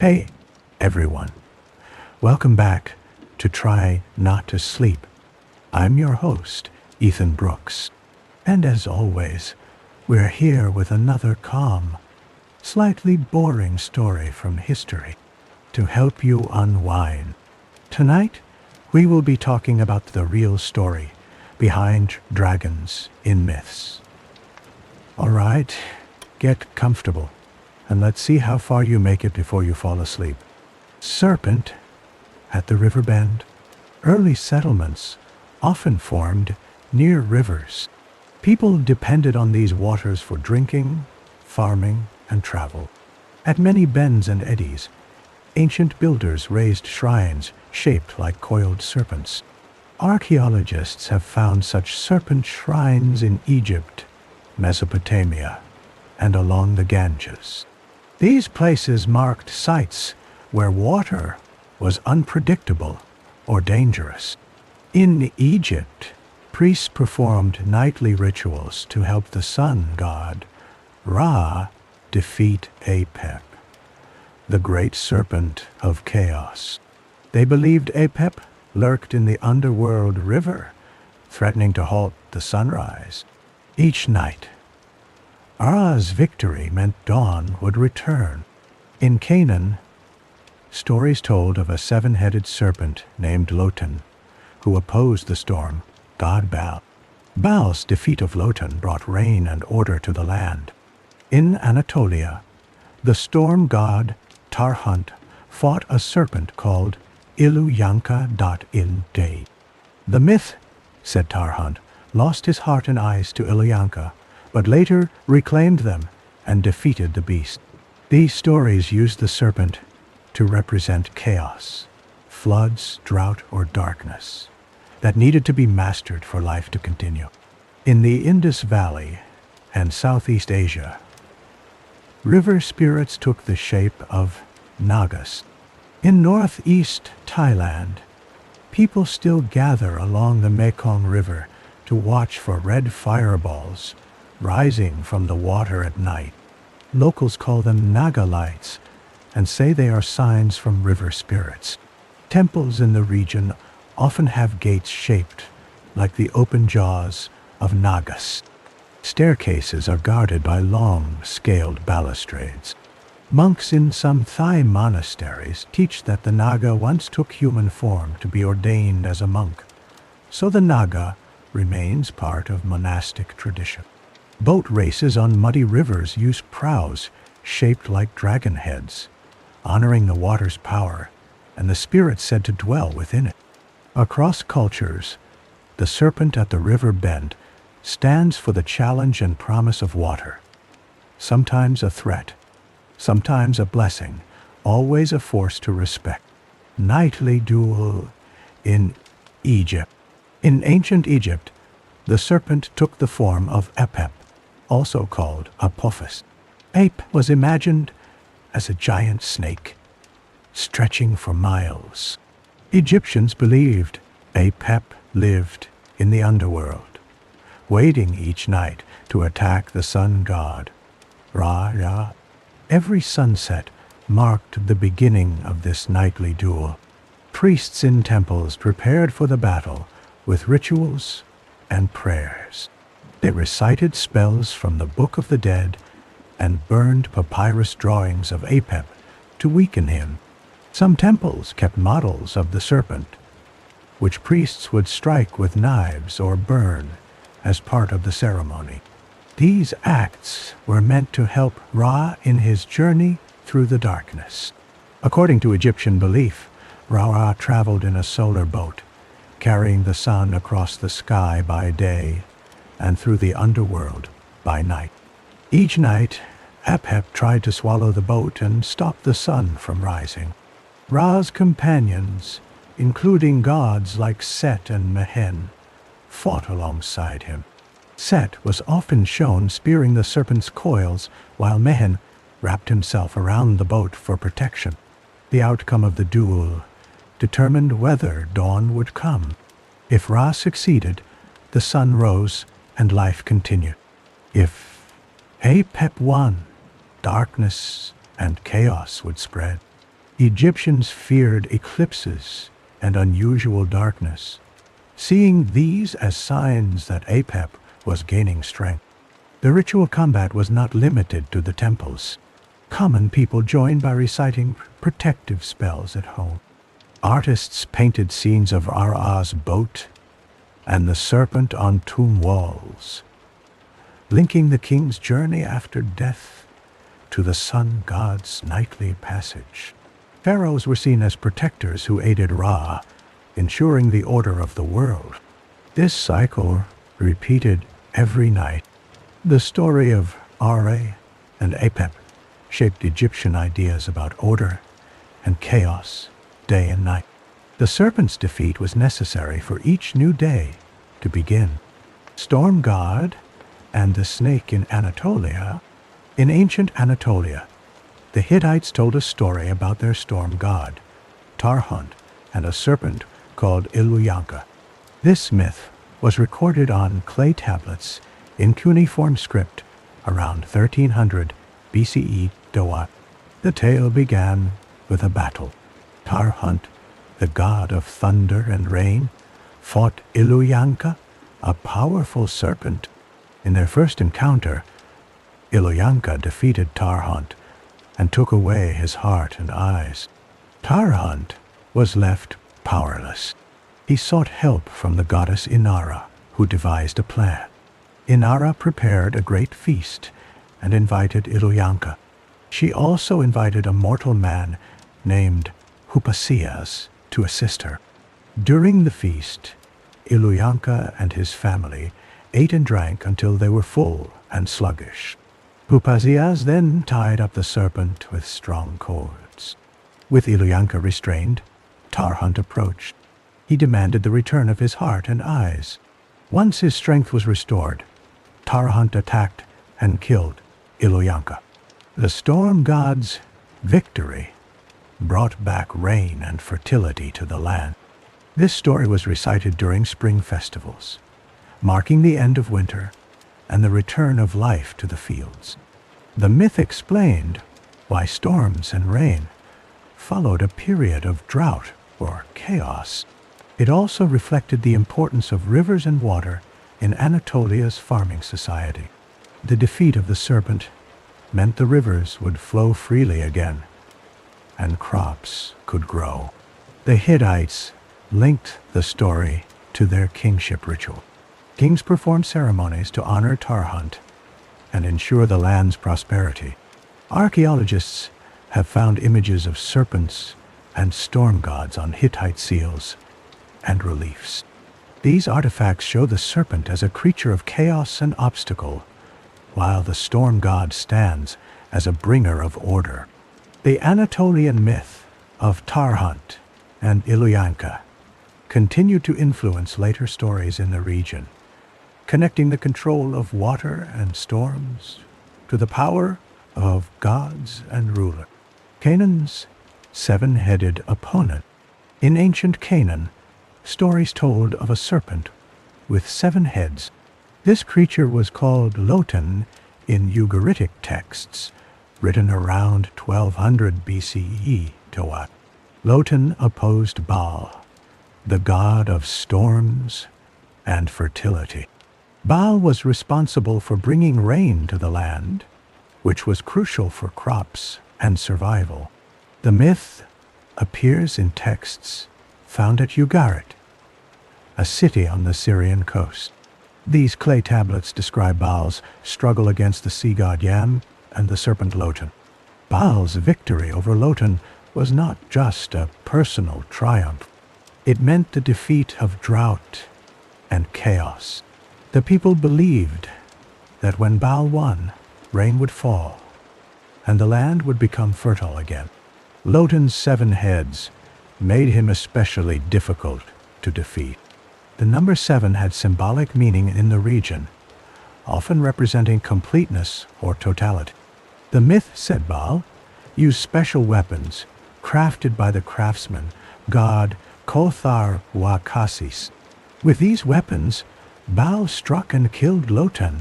Hey, everyone. Welcome back to Try Not to Sleep. I'm your host, Ethan Brooks. And as always, we're here with another calm, slightly boring story from history to help you unwind. Tonight, we will be talking about the real story behind dragons in myths. All right, get comfortable, and let's see how far you make it before you fall asleep. Serpent at the river bend. Early settlements often formed near rivers. People depended on these waters for drinking, farming, and travel. At many bends and eddies, ancient builders raised shrines shaped like coiled serpents. Archaeologists have found such serpent shrines in Egypt, Mesopotamia, and along the Ganges. These places marked sites where water was unpredictable or dangerous. In Egypt, priests performed nightly rituals to help the sun god, Ra, defeat Apep, the great serpent of chaos. They believed Apep lurked in the underworld river, threatening to halt the sunrise. Each night, Ra's victory meant dawn would return. In Canaan, stories told of a seven-headed serpent named Lotan, who opposed the storm god Baal. Baal's defeat of Lotan brought rain and order to the land. In Anatolia, the storm god Tarhunt fought a serpent called Iluyanka.in-day. The myth, said Tarhunt, lost his heart and eyes to Iluyanka, but later reclaimed them and defeated the beast. These stories used the serpent to represent chaos, floods, drought, or darkness that needed to be mastered for life to continue. In the Indus Valley and Southeast Asia, river spirits took the shape of Nagas. In northeast Thailand, people still gather along the Mekong River to watch for red fireballs rising from the water at night. Locals call them Naga lights and say they are signs from river spirits. Temples in the region often have gates shaped like the open jaws of Nagas. Staircases are guarded by long, scaled balustrades. Monks in some Thai monasteries teach that the Naga once took human form to be ordained as a monk, so the Naga remains part of monastic tradition. Boat races on muddy rivers use prows shaped like dragon heads, honoring the water's power and the spirits said to dwell within it. Across cultures, the serpent at the river bend stands for the challenge and promise of water. Sometimes a threat, sometimes a blessing, always a force to respect. Nightly duel in Egypt. In ancient Egypt, the serpent took the form of Apep, also called Apophis. Ape was imagined as a giant snake, stretching for miles. Egyptians believed Apep lived in the underworld, waiting each night to attack the sun god, Ra. Every sunset marked the beginning of this nightly duel. Priests in temples prepared for the battle with rituals and prayers. They recited spells from the Book of the Dead and burned papyrus drawings of Apep to weaken him. Some temples kept models of the serpent, which priests would strike with knives or burn as part of the ceremony. These acts were meant to help Ra in his journey through the darkness. According to Egyptian belief, Ra traveled in a solar boat, carrying the sun across the sky by day and through the underworld by night. Each night, Apep tried to swallow the boat and stop the sun from rising. Ra's companions, including gods like Set and Mehen, fought alongside him. Set was often shown spearing the serpent's coils, while Mehen wrapped himself around the boat for protection. The outcome of the duel determined whether dawn would come. If Ra succeeded, the sun rose and life continued. If Apep won, darkness and chaos would spread. Egyptians feared eclipses and unusual darkness, seeing these as signs that Apep was gaining strength. The ritual combat was not limited to the temples. Common people joined by reciting protective spells at home. Artists painted scenes of Ra-Ah's boat and the serpent on tomb walls, linking the king's journey after death to the sun god's nightly passage. Pharaohs were seen as protectors who aided Ra, ensuring the order of the world. This cycle repeated every night. The story of Ra and Apep shaped Egyptian ideas about order and chaos, day and night. The serpent's defeat was necessary for each new day to begin. Storm god and the snake in Anatolia. In ancient Anatolia, the Hittites told a story about their storm god, Tarhunt, and a serpent called Iluyanka. This myth was recorded on clay tablets in cuneiform script around 1300 BCE Dawat. The tale began with a battle. Tarhunt, the god of thunder and rain, fought Iluyanka, a powerful serpent. In their first encounter, Iluyanka defeated Tarhunt and took away his heart and eyes. Tarhunt was left powerless. He sought help from the goddess Inara, who devised a plan. Inara prepared a great feast and invited Iluyanka. She also invited a mortal man named Hupasias to assist her. During the feast, Iluyanka and his family ate and drank until they were full and sluggish. Hupasias then tied up the serpent with strong cords. With Iluyanka restrained, Tarhunt approached. He demanded the return of his heart and eyes. Once his strength was restored, Tarhunt attacked and killed Iluyanka. The storm god's victory brought back rain and fertility to the land. This story was recited during spring festivals, marking the end of winter and the return of life to the fields. The myth explained why storms and rain followed a period of drought or chaos. It also reflected the importance of rivers and water in Anatolia's farming society. The defeat of the serpent meant the rivers would flow freely again, and crops could grow. The Hittites linked the story to their kingship ritual. Kings performed ceremonies to honor Tarhunt and ensure the land's prosperity. Archaeologists have found images of serpents and storm gods on Hittite seals and reliefs. These artifacts show the serpent as a creature of chaos and obstacle, while the storm god stands as a bringer of order. The Anatolian myth of Tarhunt and Iluyanka continued to influence later stories in the region, connecting the control of water and storms to the power of gods and rulers. Canaan's seven-headed opponent. In ancient Canaan, stories told of a serpent with 7 heads. This creature was called Lotan in Ugaritic texts, written around 1200 BCE Tawat. Lotan opposed Baal, the god of storms and fertility. Baal was responsible for bringing rain to the land, which was crucial for crops and survival. The myth appears in texts found at Ugarit, a city on the Syrian coast. These clay tablets describe Baal's struggle against the sea god Yam and the serpent Lotan. Baal's victory over Lotan was not just a personal triumph. It meant the defeat of drought and chaos. The people believed that when Baal won, rain would fall, and the land would become fertile again. Lotan's 7 heads made him especially difficult to defeat. The number 7 had symbolic meaning in the region, often representing completeness or totality. The myth, said Baal, used special weapons crafted by the craftsman, god Kothar Wakasis. With these weapons, Baal struck and killed Lotan,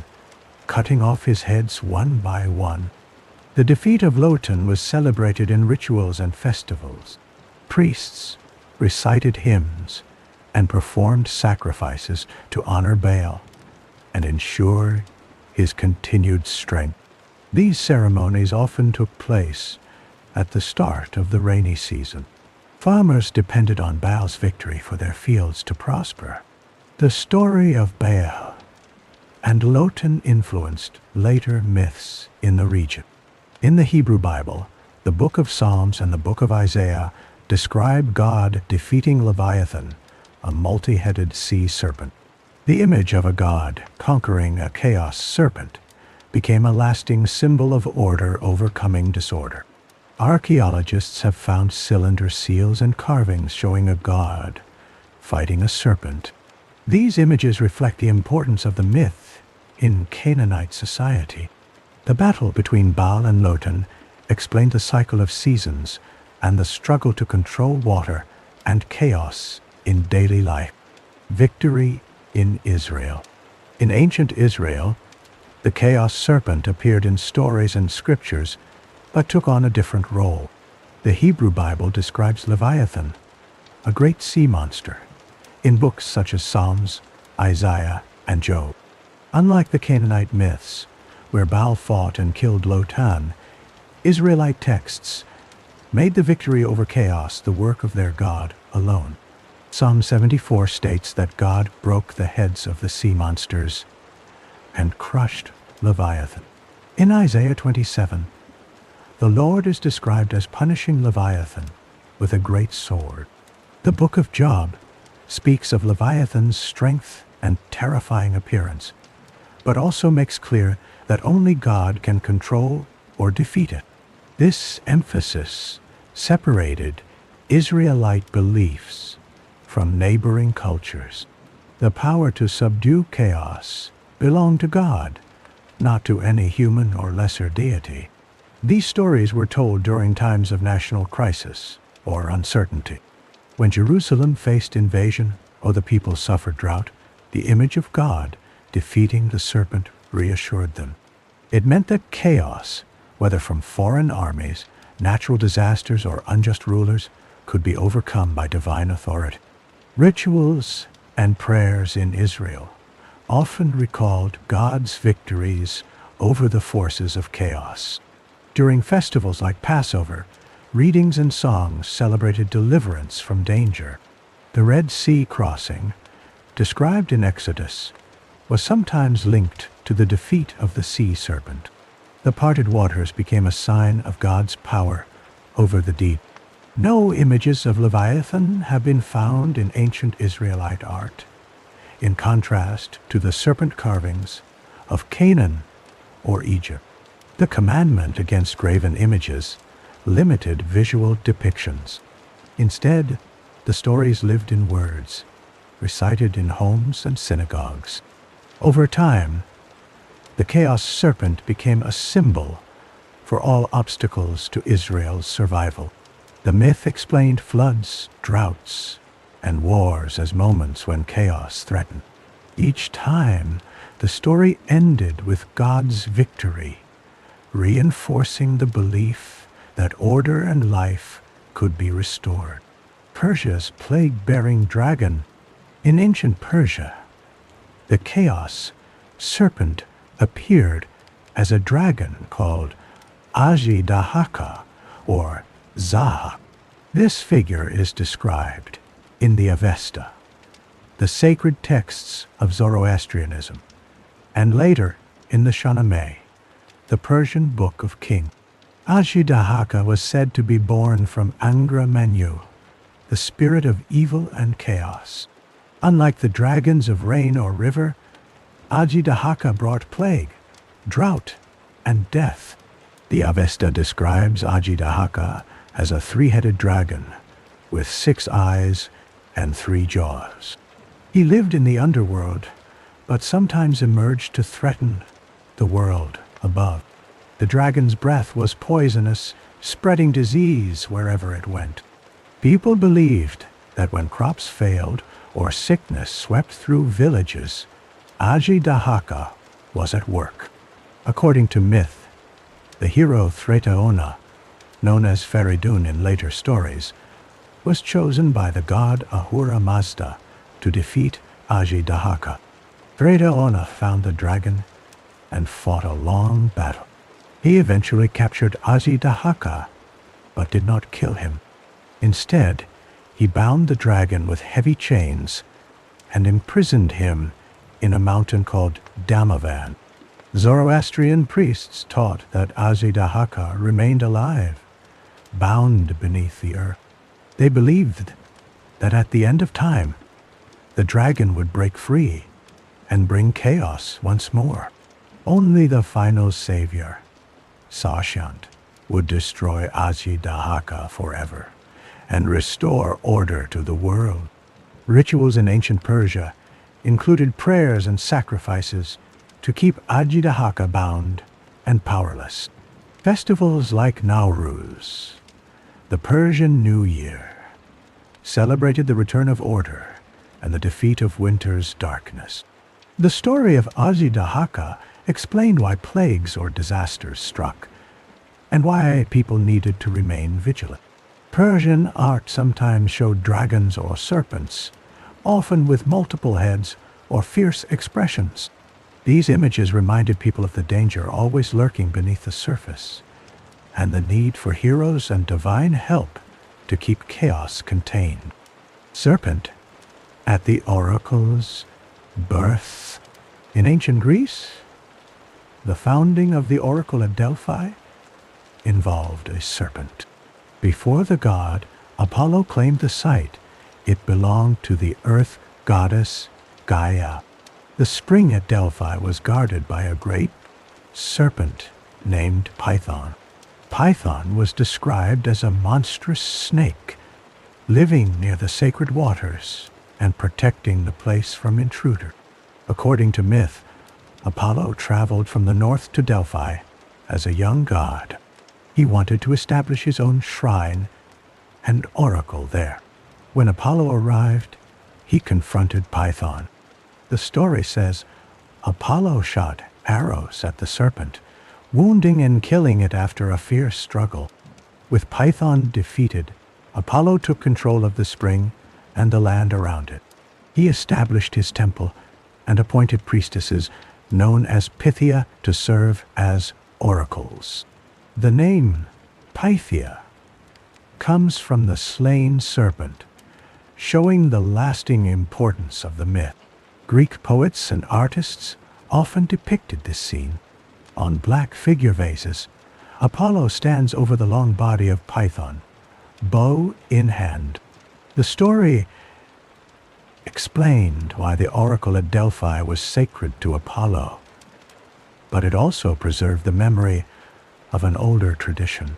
cutting off his heads one by one. The defeat of Lotan was celebrated in rituals and festivals. Priests recited hymns and performed sacrifices to honor Baal and ensure his continued strength. These ceremonies often took place at the start of the rainy season. Farmers depended on Baal's victory for their fields to prosper. The story of Baal and Lotan influenced later myths in the region. In the Hebrew Bible, the Book of Psalms and the Book of Isaiah describe God defeating Leviathan, a multi-headed sea serpent. The image of a god conquering a chaos serpent became a lasting symbol of order overcoming disorder. Archaeologists have found cylinder seals and carvings showing a god fighting a serpent. These images reflect the importance of the myth in Canaanite society. The battle between Baal and Lotan explained the cycle of seasons and the struggle to control water and chaos in daily life. Victory in Israel. In ancient Israel, the chaos serpent appeared in stories and scriptures, but took on a different role. The Hebrew Bible describes Leviathan, a great sea monster, in books such as Psalms, Isaiah, and Job. Unlike the Canaanite myths, where Baal fought and killed Lotan, Israelite texts made the victory over chaos the work of their God alone. Psalm 74 states that God broke the heads of the sea monsters and crushed Leviathan. In Isaiah 27, the Lord is described as punishing Leviathan with a great sword. The book of Job speaks of Leviathan's strength and terrifying appearance, but also makes clear that only God can control or defeat it. This emphasis separated Israelite beliefs from neighboring cultures. The power to subdue chaos belonged to God, not to any human or lesser deity. These stories were told during times of national crisis or uncertainty. When Jerusalem faced invasion or the people suffered drought, the image of God defeating the serpent reassured them. It meant that chaos, whether from foreign armies, natural disasters, or unjust rulers, could be overcome by divine authority. Rituals and prayers in Israel often recalled God's victories over the forces of chaos. During festivals like Passover, readings and songs celebrated deliverance from danger. The Red Sea crossing, described in Exodus, was sometimes linked to the defeat of the sea serpent. The parted waters became a sign of God's power over the deep. No images of Leviathan have been found in ancient Israelite art, in contrast to the serpent carvings of Canaan or Egypt. The commandment against graven images limited visual depictions. Instead, the stories lived in words, recited in homes and synagogues. Over time, the chaos serpent became a symbol for all obstacles to Israel's survival. The myth explained floods, droughts, and wars as moments when chaos threatened. Each time, the story ended with God's victory, reinforcing the belief that order and life could be restored. Persia's plague-bearing dragon. In ancient Persia, the chaos serpent appeared as a dragon called Ajidahaka or Zahak. This figure is described in the Avesta, the sacred texts of Zoroastrianism, and later in the Shahnameh, the Persian Book of Kings. Ajidahaka was said to be born from Angra Mainyu, the spirit of evil and chaos. Unlike the dragons of rain or river, Ajidahaka brought plague, drought, and death. The Avesta describes Ajidahaka as a three-headed dragon with 6 eyes and 3 jaws. He lived in the underworld, but sometimes emerged to threaten the world above. The dragon's breath was poisonous, spreading disease wherever it went. People believed that when crops failed or sickness swept through villages, Ajidahaka was at work. According to myth, The hero Thraetaona, known as Feridun in later stories, was chosen by the god Ahura Mazda to defeat Ajidahaka. Thraetaona found the dragon and fought a long battle. He eventually captured Ajidahaka, but did not kill him. Instead, he bound the dragon with heavy chains and imprisoned him in a mountain called Damavand. Zoroastrian priests taught that Ajidahaka remained alive, bound beneath the earth. They believed that at the end of time, the dragon would break free and bring chaos once more. Only the final savior, Sashant, would destroy Ajidahaka forever and restore order to the world. Rituals in ancient Persia included prayers and sacrifices to keep Ajidahaka bound and powerless. Festivals like Nowruz, the Persian New Year, celebrated the return of order and the defeat of winter's darkness. The story of Ajidahaka explained why plagues or disasters struck and why people needed to remain vigilant. Persian art sometimes showed dragons or serpents, often with multiple heads or fierce expressions. These images reminded people of the danger always lurking beneath the surface and the need for heroes and divine help to keep chaos contained. Serpent at the oracle's birth. In ancient Greece, the founding of the oracle at Delphi involved a serpent. Before the god, Apollo claimed the site. It belonged to the earth goddess Gaia. The spring at Delphi was guarded by a great serpent named Python. Python was described as a monstrous snake, living near the sacred waters and protecting the place from intruders. According to myth, Apollo traveled from the north to Delphi as a young god. He wanted to establish his own shrine and oracle there. When Apollo arrived, he confronted Python. The story says Apollo shot arrows at the serpent, wounding and killing it after a fierce struggle. With Python defeated, Apollo took control of the spring and the land around it. He established his temple and appointed priestesses known as Pythia to serve as oracles. The name Pythia comes from the slain serpent, showing the lasting importance of the myth. Greek poets and artists often depicted this scene. On black figure vases, Apollo stands over the long body of Python, bow in hand. The story explained why the oracle at Delphi was sacred to Apollo, but it also preserved the memory of an older tradition.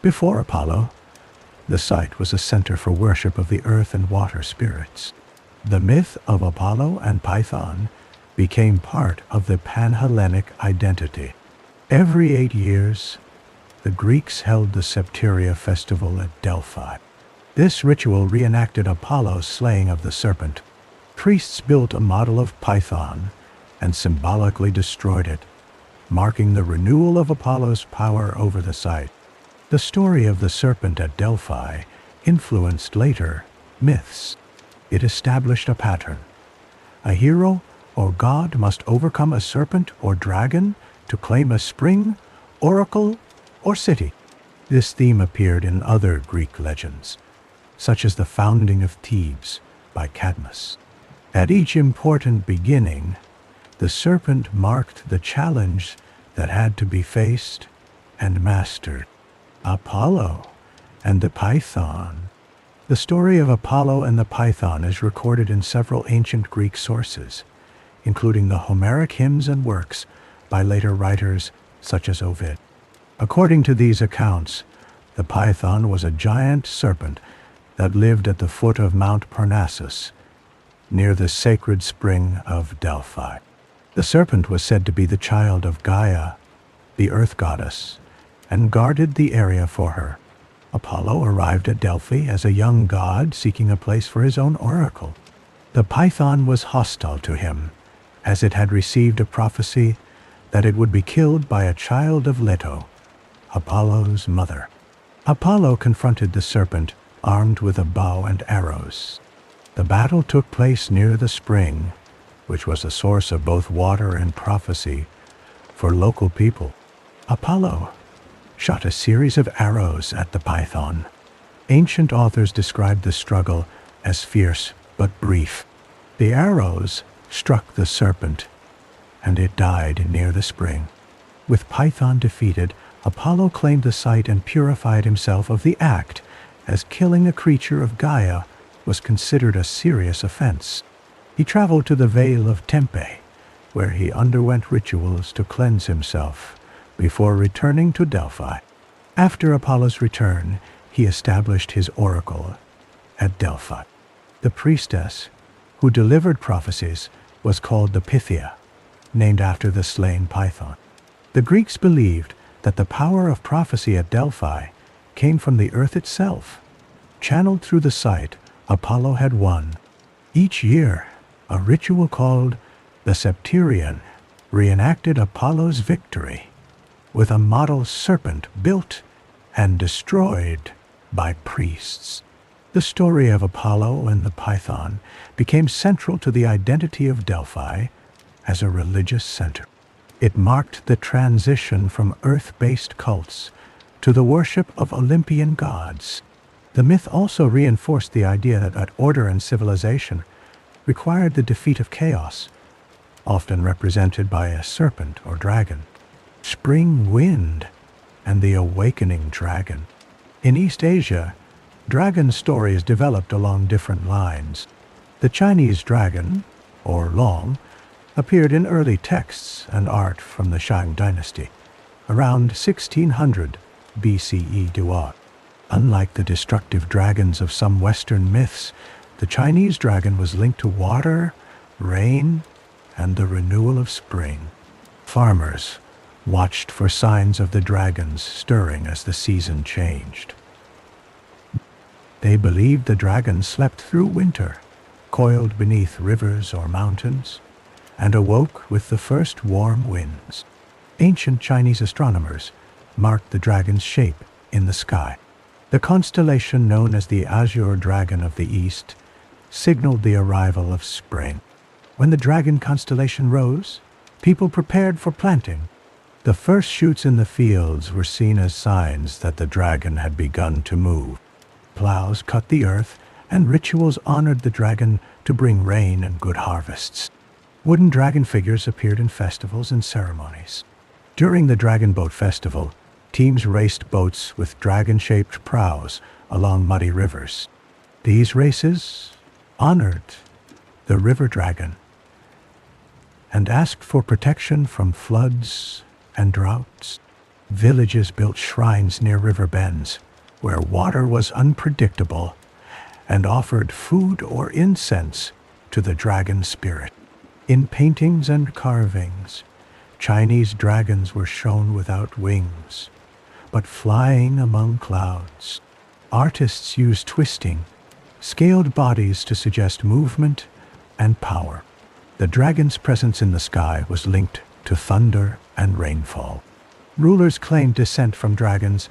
Before Apollo, the site was a center for worship of the earth and water spirits. The myth of Apollo and Python became part of the Pan-Hellenic identity. Every 8 years, the Greeks held the Septeria festival at Delphi. This ritual reenacted Apollo's slaying of the serpent. Priests built a model of Python and symbolically destroyed it, marking the renewal of Apollo's power over the site. The story of the serpent at Delphi influenced later myths. It established a pattern. A hero or god must overcome a serpent or dragon to claim a spring, oracle, or city. This theme appeared in other Greek legends, such as the founding of Thebes by Cadmus. At each important beginning, the serpent marked the challenge that had to be faced and mastered. Apollo and the Python. The story of Apollo and the Python is recorded in several ancient Greek sources, including the Homeric hymns and works by later writers such as Ovid. According to these accounts, the Python was a giant serpent that lived at the foot of Mount Parnassus, near the sacred spring of Delphi. The serpent was said to be the child of Gaia, the earth goddess, and guarded the area for her. Apollo arrived at Delphi as a young god seeking a place for his own oracle. The Python was hostile to him, as it had received a prophecy that it would be killed by a child of Leto, Apollo's mother. Apollo confronted the serpent, armed with a bow and arrows. The battle took place near the spring, which was a source of both water and prophecy for local people. Apollo shot a series of arrows at the python. Ancient authors described the struggle as fierce but brief. The arrows struck the serpent, and it died near the spring. With Python defeated, Apollo claimed the site and purified himself of the act, as killing a creature of Gaia was considered a serious offense. He traveled to the Vale of Tempe, where he underwent rituals to cleanse himself before returning to Delphi. After Apollo's return, he established his oracle at Delphi. The priestess who delivered prophecies was called the Pythia, named after the slain python. The Greeks believed that the power of prophecy at Delphi came from the earth itself. Channeled through the site, Apollo had won. Each year, a ritual called the Septerion reenacted Apollo's victory, with a model serpent built and destroyed by priests. The story of Apollo and the python became central to the identity of Delphi as a religious center. It marked the transition from earth-based cults to the worship of Olympian gods. The myth also reinforced the idea that order and civilization required the defeat of chaos, often represented by a serpent or dragon. Spring wind and the awakening dragon. In East Asia, dragon stories developed along different lines. The Chinese dragon, or long, appeared in early texts and art from the Shang dynasty, around 1600 BCE Duat. Unlike the destructive dragons of some Western myths, the Chinese dragon was linked to water, rain, and the renewal of spring. Farmers watched for signs of the dragons stirring as the season changed. They believed the dragon slept through winter, coiled beneath rivers or mountains, and awoke with the first warm winds. Ancient Chinese astronomers marked the dragon's shape in the sky. The constellation known as the Azure Dragon of the East signaled the arrival of spring. When the dragon constellation rose, people prepared for planting. The first shoots in the fields were seen as signs that the dragon had begun to move. Plows cut the earth, and rituals honored the dragon to bring rain and good harvests. Wooden dragon figures appeared in festivals and ceremonies. During the Dragon Boat Festival, teams raced boats with dragon-shaped prows along muddy rivers. These races honored the river dragon and asked for protection from floods and droughts. Villages built shrines near river bends, where water was unpredictable, and offered food or incense to the dragon spirit. In paintings and carvings, Chinese dragons were shown without wings, but flying among clouds. Artists used twisting, scaled bodies to suggest movement and power. The dragon's presence in the sky was linked to thunder and rainfall. Rulers claimed descent from dragons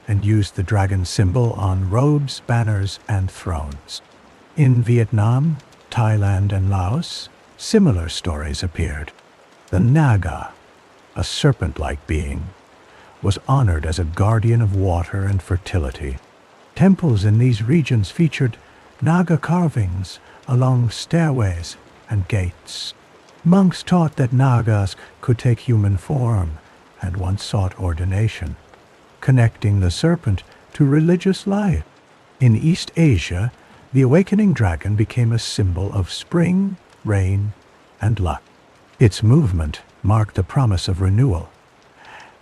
and used the dragon symbol on robes, banners, and thrones. In Vietnam, Thailand, and Laos, similar stories appeared. The Naga, a serpent-like being, was honored as a guardian of water and fertility. Temples in these regions featured Naga carvings along stairways and gates. Monks taught that Nagas could take human form and once sought ordination, connecting the serpent to religious life. In East Asia, the awakening dragon became a symbol of spring, rain, and luck. Its movement marked the promise of renewal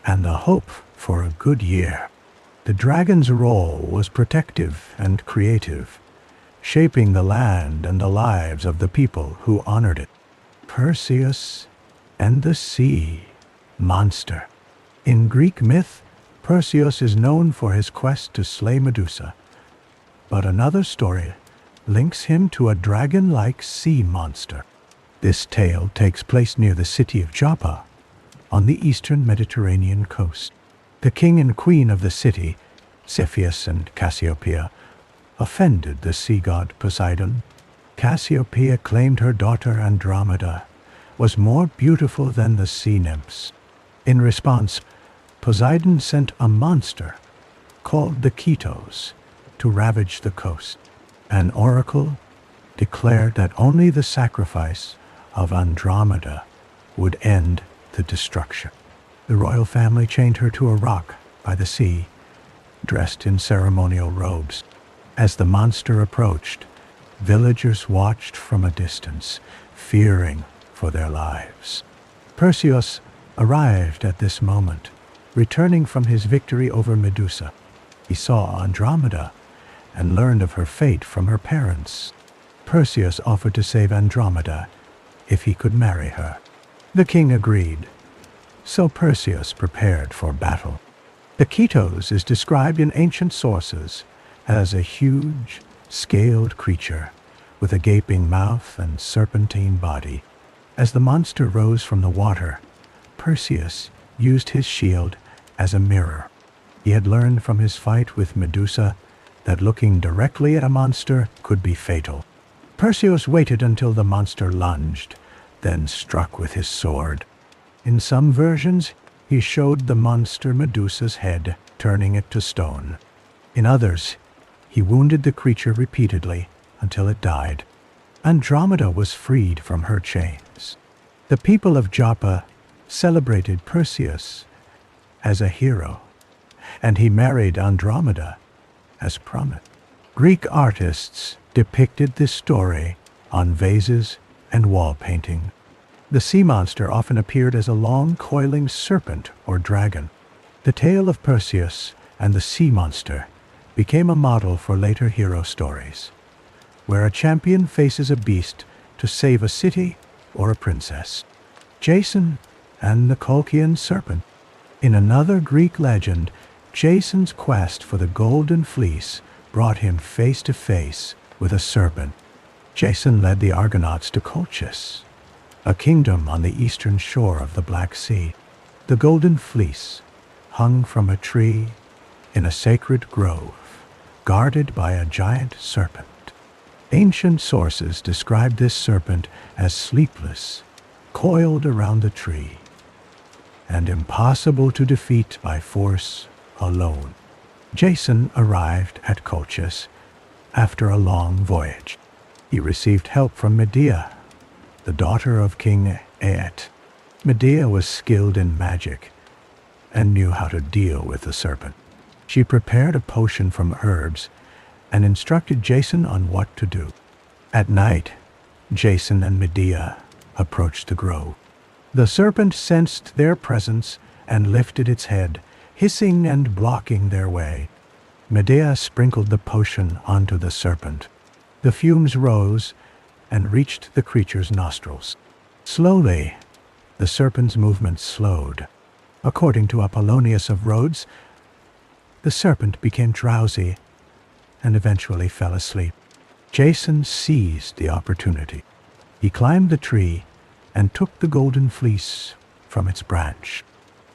and the hope for a good year. The dragon's role was protective and creative, shaping the land and the lives of the people who honored it. Perseus and the sea monster. In Greek myth, Perseus is known for his quest to slay Medusa, but another story links him to a dragon-like sea monster. This tale takes place near the city of Joppa, on the eastern Mediterranean coast. The king and queen of the city, Cepheus and Cassiopeia, offended the sea god Poseidon. Cassiopeia claimed her daughter Andromeda was more beautiful than the sea nymphs. In response, Poseidon sent a monster called the Ketos to ravage the coast. An oracle declared that only the sacrifice of Andromeda would end the destruction. The royal family chained her to a rock by the sea, dressed in ceremonial robes. As the monster approached, villagers watched from a distance, fearing for their lives. Perseus arrived at this moment, returning from his victory over Medusa. He saw Andromeda and learned of her fate from her parents. Perseus offered to save Andromeda if he could marry her. The king agreed, so Perseus prepared for battle. The Ketos is described in ancient sources as a huge, scaled creature with a gaping mouth and serpentine body. As the monster rose from the water, Perseus used his shield as a mirror. He had learned from his fight with Medusa that looking directly at a monster could be fatal. Perseus waited until the monster lunged, then struck with his sword. In some versions, he showed the monster Medusa's head, turning it to stone. In others, he wounded the creature repeatedly until it died. Andromeda was freed from her chains. The people of Joppa celebrated Perseus as a hero, and he married Andromeda as promised. Greek artists depicted this story on vases and wall painting. The sea monster often appeared as a long, coiling serpent or dragon. The tale of Perseus and the sea monster became a model for later hero stories, where a champion faces a beast to save a city or a princess. Jason and the Colchian serpent. In another Greek legend, Jason's quest for the golden fleece brought him face to face with a serpent. Jason led the Argonauts to Colchis, a kingdom on the eastern shore of the Black Sea. The golden fleece hung from a tree in a sacred grove, guarded by a giant serpent. Ancient sources describe this serpent as sleepless, coiled around the tree, and impossible to defeat by force alone. Jason arrived at Colchis after a long voyage. He received help from Medea, the daughter of King Aet. Medea was skilled in magic and knew how to deal with the serpent. She prepared a potion from herbs and instructed Jason on what to do. At night, Jason and Medea approached the grove. The serpent sensed their presence and lifted its head, hissing and blocking their way. Medea sprinkled the potion onto the serpent. The fumes rose and reached the creature's nostrils. Slowly, the serpent's movements slowed. According to Apollonius of Rhodes, the serpent became drowsy and eventually fell asleep. Jason seized the opportunity. He climbed the tree and took the golden fleece from its branch.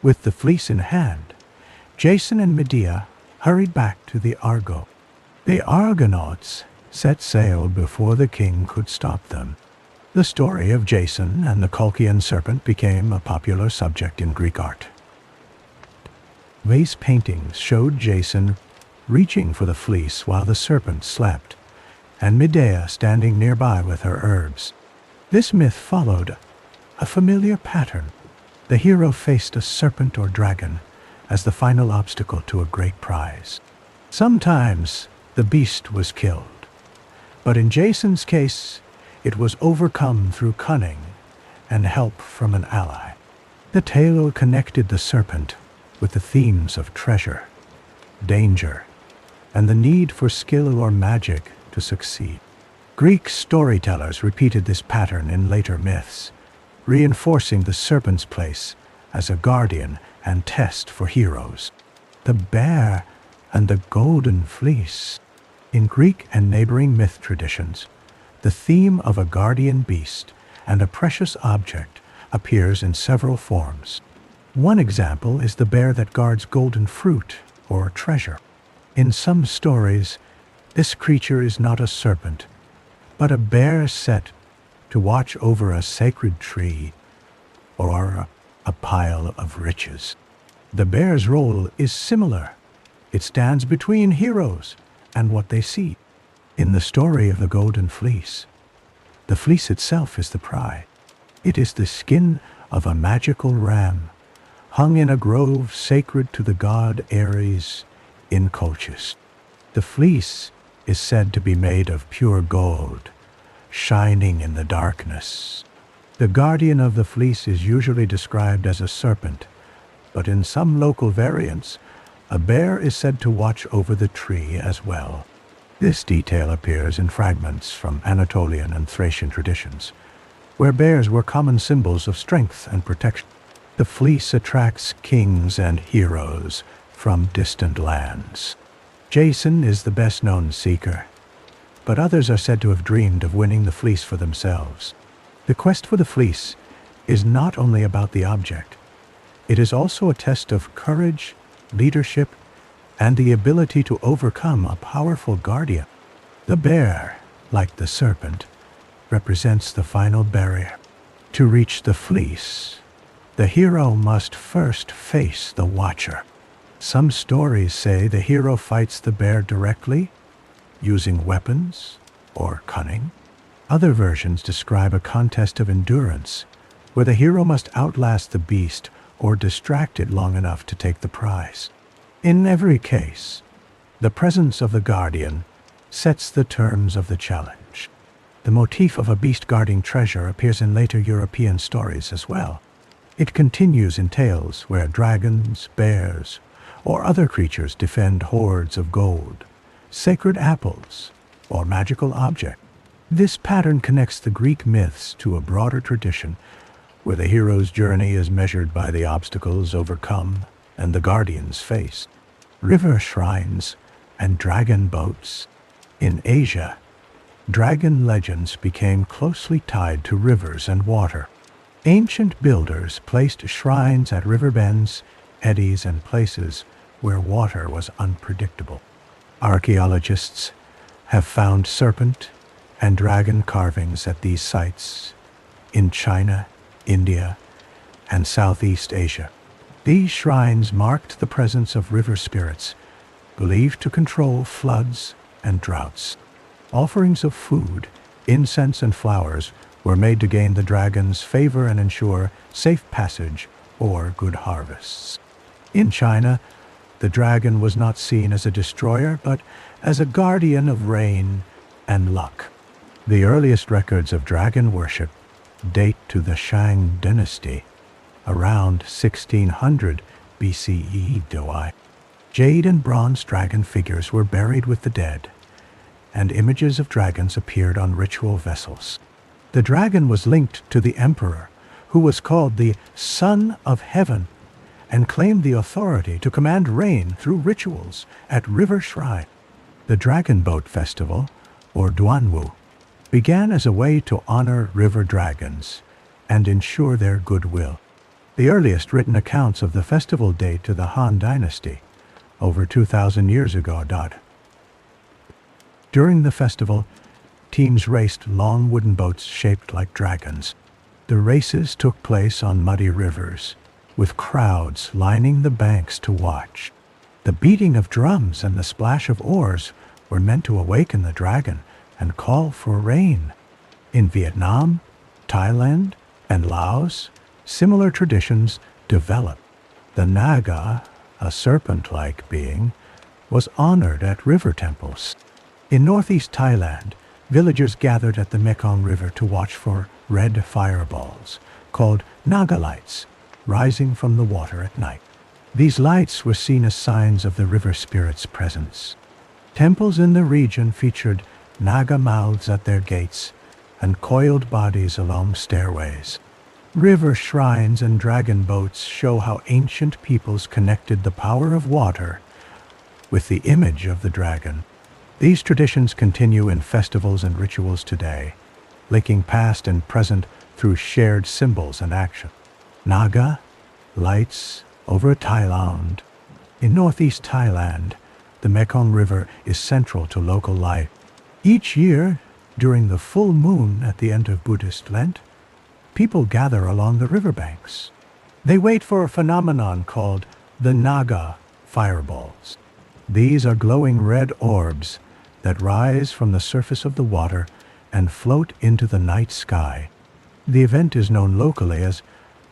With the fleece in hand, Jason and Medea hurried back to the Argo. The Argonauts set sail before the king could stop them. The story of Jason and the Colchian serpent became a popular subject in Greek art. Vase paintings showed Jason reaching for the fleece while the serpent slept, and Medea standing nearby with her herbs. This myth followed a familiar pattern. The hero faced a serpent or dragon as the final obstacle to a great prize. Sometimes the beast was killed, but in Jason's case, it was overcome through cunning and help from an ally. The tale connected the serpent with the themes of treasure, danger, and the need for skill or magic to succeed. Greek storytellers repeated this pattern in later myths, reinforcing the serpent's place as a guardian and test for heroes. The bear and the golden fleece. In Greek and neighboring myth traditions, the theme of a guardian beast and a precious object appears in several forms. One example is the bear that guards golden fruit or treasure. In some stories, this creature is not a serpent, but a bear set to watch over a sacred tree or a pile of riches. The bear's role is similar. It stands between heroes and what they see. In the story of the Golden Fleece, the fleece itself is the prize. It is the skin of a magical ram, hung in a grove sacred to the god Ares in Colchis. The fleece is said to be made of pure gold, shining in the darkness. The guardian of the fleece is usually described as a serpent, but in some local variants, a bear is said to watch over the tree as well. This detail appears in fragments from Anatolian and Thracian traditions, where bears were common symbols of strength and protection. The fleece attracts kings and heroes from distant lands. Jason is the best-known seeker, but others are said to have dreamed of winning the fleece for themselves. The quest for the fleece is not only about the object. It is also a test of courage, leadership, and the ability to overcome a powerful guardian. The bear, like the serpent, represents the final barrier. To reach the fleece, the hero must first face the watcher. Some stories say the hero fights the bear directly, using weapons or cunning. Other versions describe a contest of endurance, where the hero must outlast the beast or distract it long enough to take the prize. In every case, the presence of the guardian sets the terms of the challenge. The motif of a beast guarding treasure appears in later European stories as well. It continues in tales where dragons, bears, or other creatures defend hoards of gold, sacred apples, or magical objects. This pattern connects the Greek myths to a broader tradition where the hero's journey is measured by the obstacles overcome and the guardians faced. River shrines and dragon boats. In Asia, dragon legends became closely tied to rivers and water. Ancient builders placed shrines at river bends, eddies, and places where water was unpredictable. Archaeologists have found serpent and dragon carvings at these sites in China, India, and Southeast Asia. These shrines marked the presence of river spirits, believed to control floods and droughts. Offerings of food, incense, and flowers were made to gain the dragon's favor and ensure safe passage or good harvests. In China, the dragon was not seen as a destroyer, but as a guardian of rain and luck. The earliest records of dragon worship date to the Shang dynasty, around 1600 BCE. Jade and bronze dragon figures were buried with the dead, and images of dragons appeared on ritual vessels. The dragon was linked to the emperor, who was called the Son of Heaven, and claimed the authority to command rain through rituals at river shrine. The Dragon Boat Festival, or Duanwu, began as a way to honor river dragons and ensure their goodwill. The earliest written accounts of the festival date to the Han Dynasty, over 2,000 years ago. During the festival, teams raced long wooden boats shaped like dragons. The races took place on muddy rivers, with crowds lining the banks to watch. The beating of drums and the splash of oars were meant to awaken the dragon and call for rain. In Vietnam, Thailand, and Laos, similar traditions developed. The Naga, a serpent-like being, was honored at river temples. In northeast Thailand, villagers gathered at the Mekong River to watch for red fireballs, called Naga lights, rising from the water at night. These lights were seen as signs of the river spirit's presence. Temples in the region featured Naga mouths at their gates and coiled bodies along stairways. River shrines and dragon boats show how ancient peoples connected the power of water with the image of the dragon. These traditions continue in festivals and rituals today, linking past and present through shared symbols and action. Naga, lights over Thailand. In northeast Thailand, the Mekong River is central to local life. Each year, during the full moon at the end of Buddhist Lent, people gather along the riverbanks. They wait for a phenomenon called the Naga fireballs. These are glowing red orbs that rise from the surface of the water and float into the night sky. The event is known locally as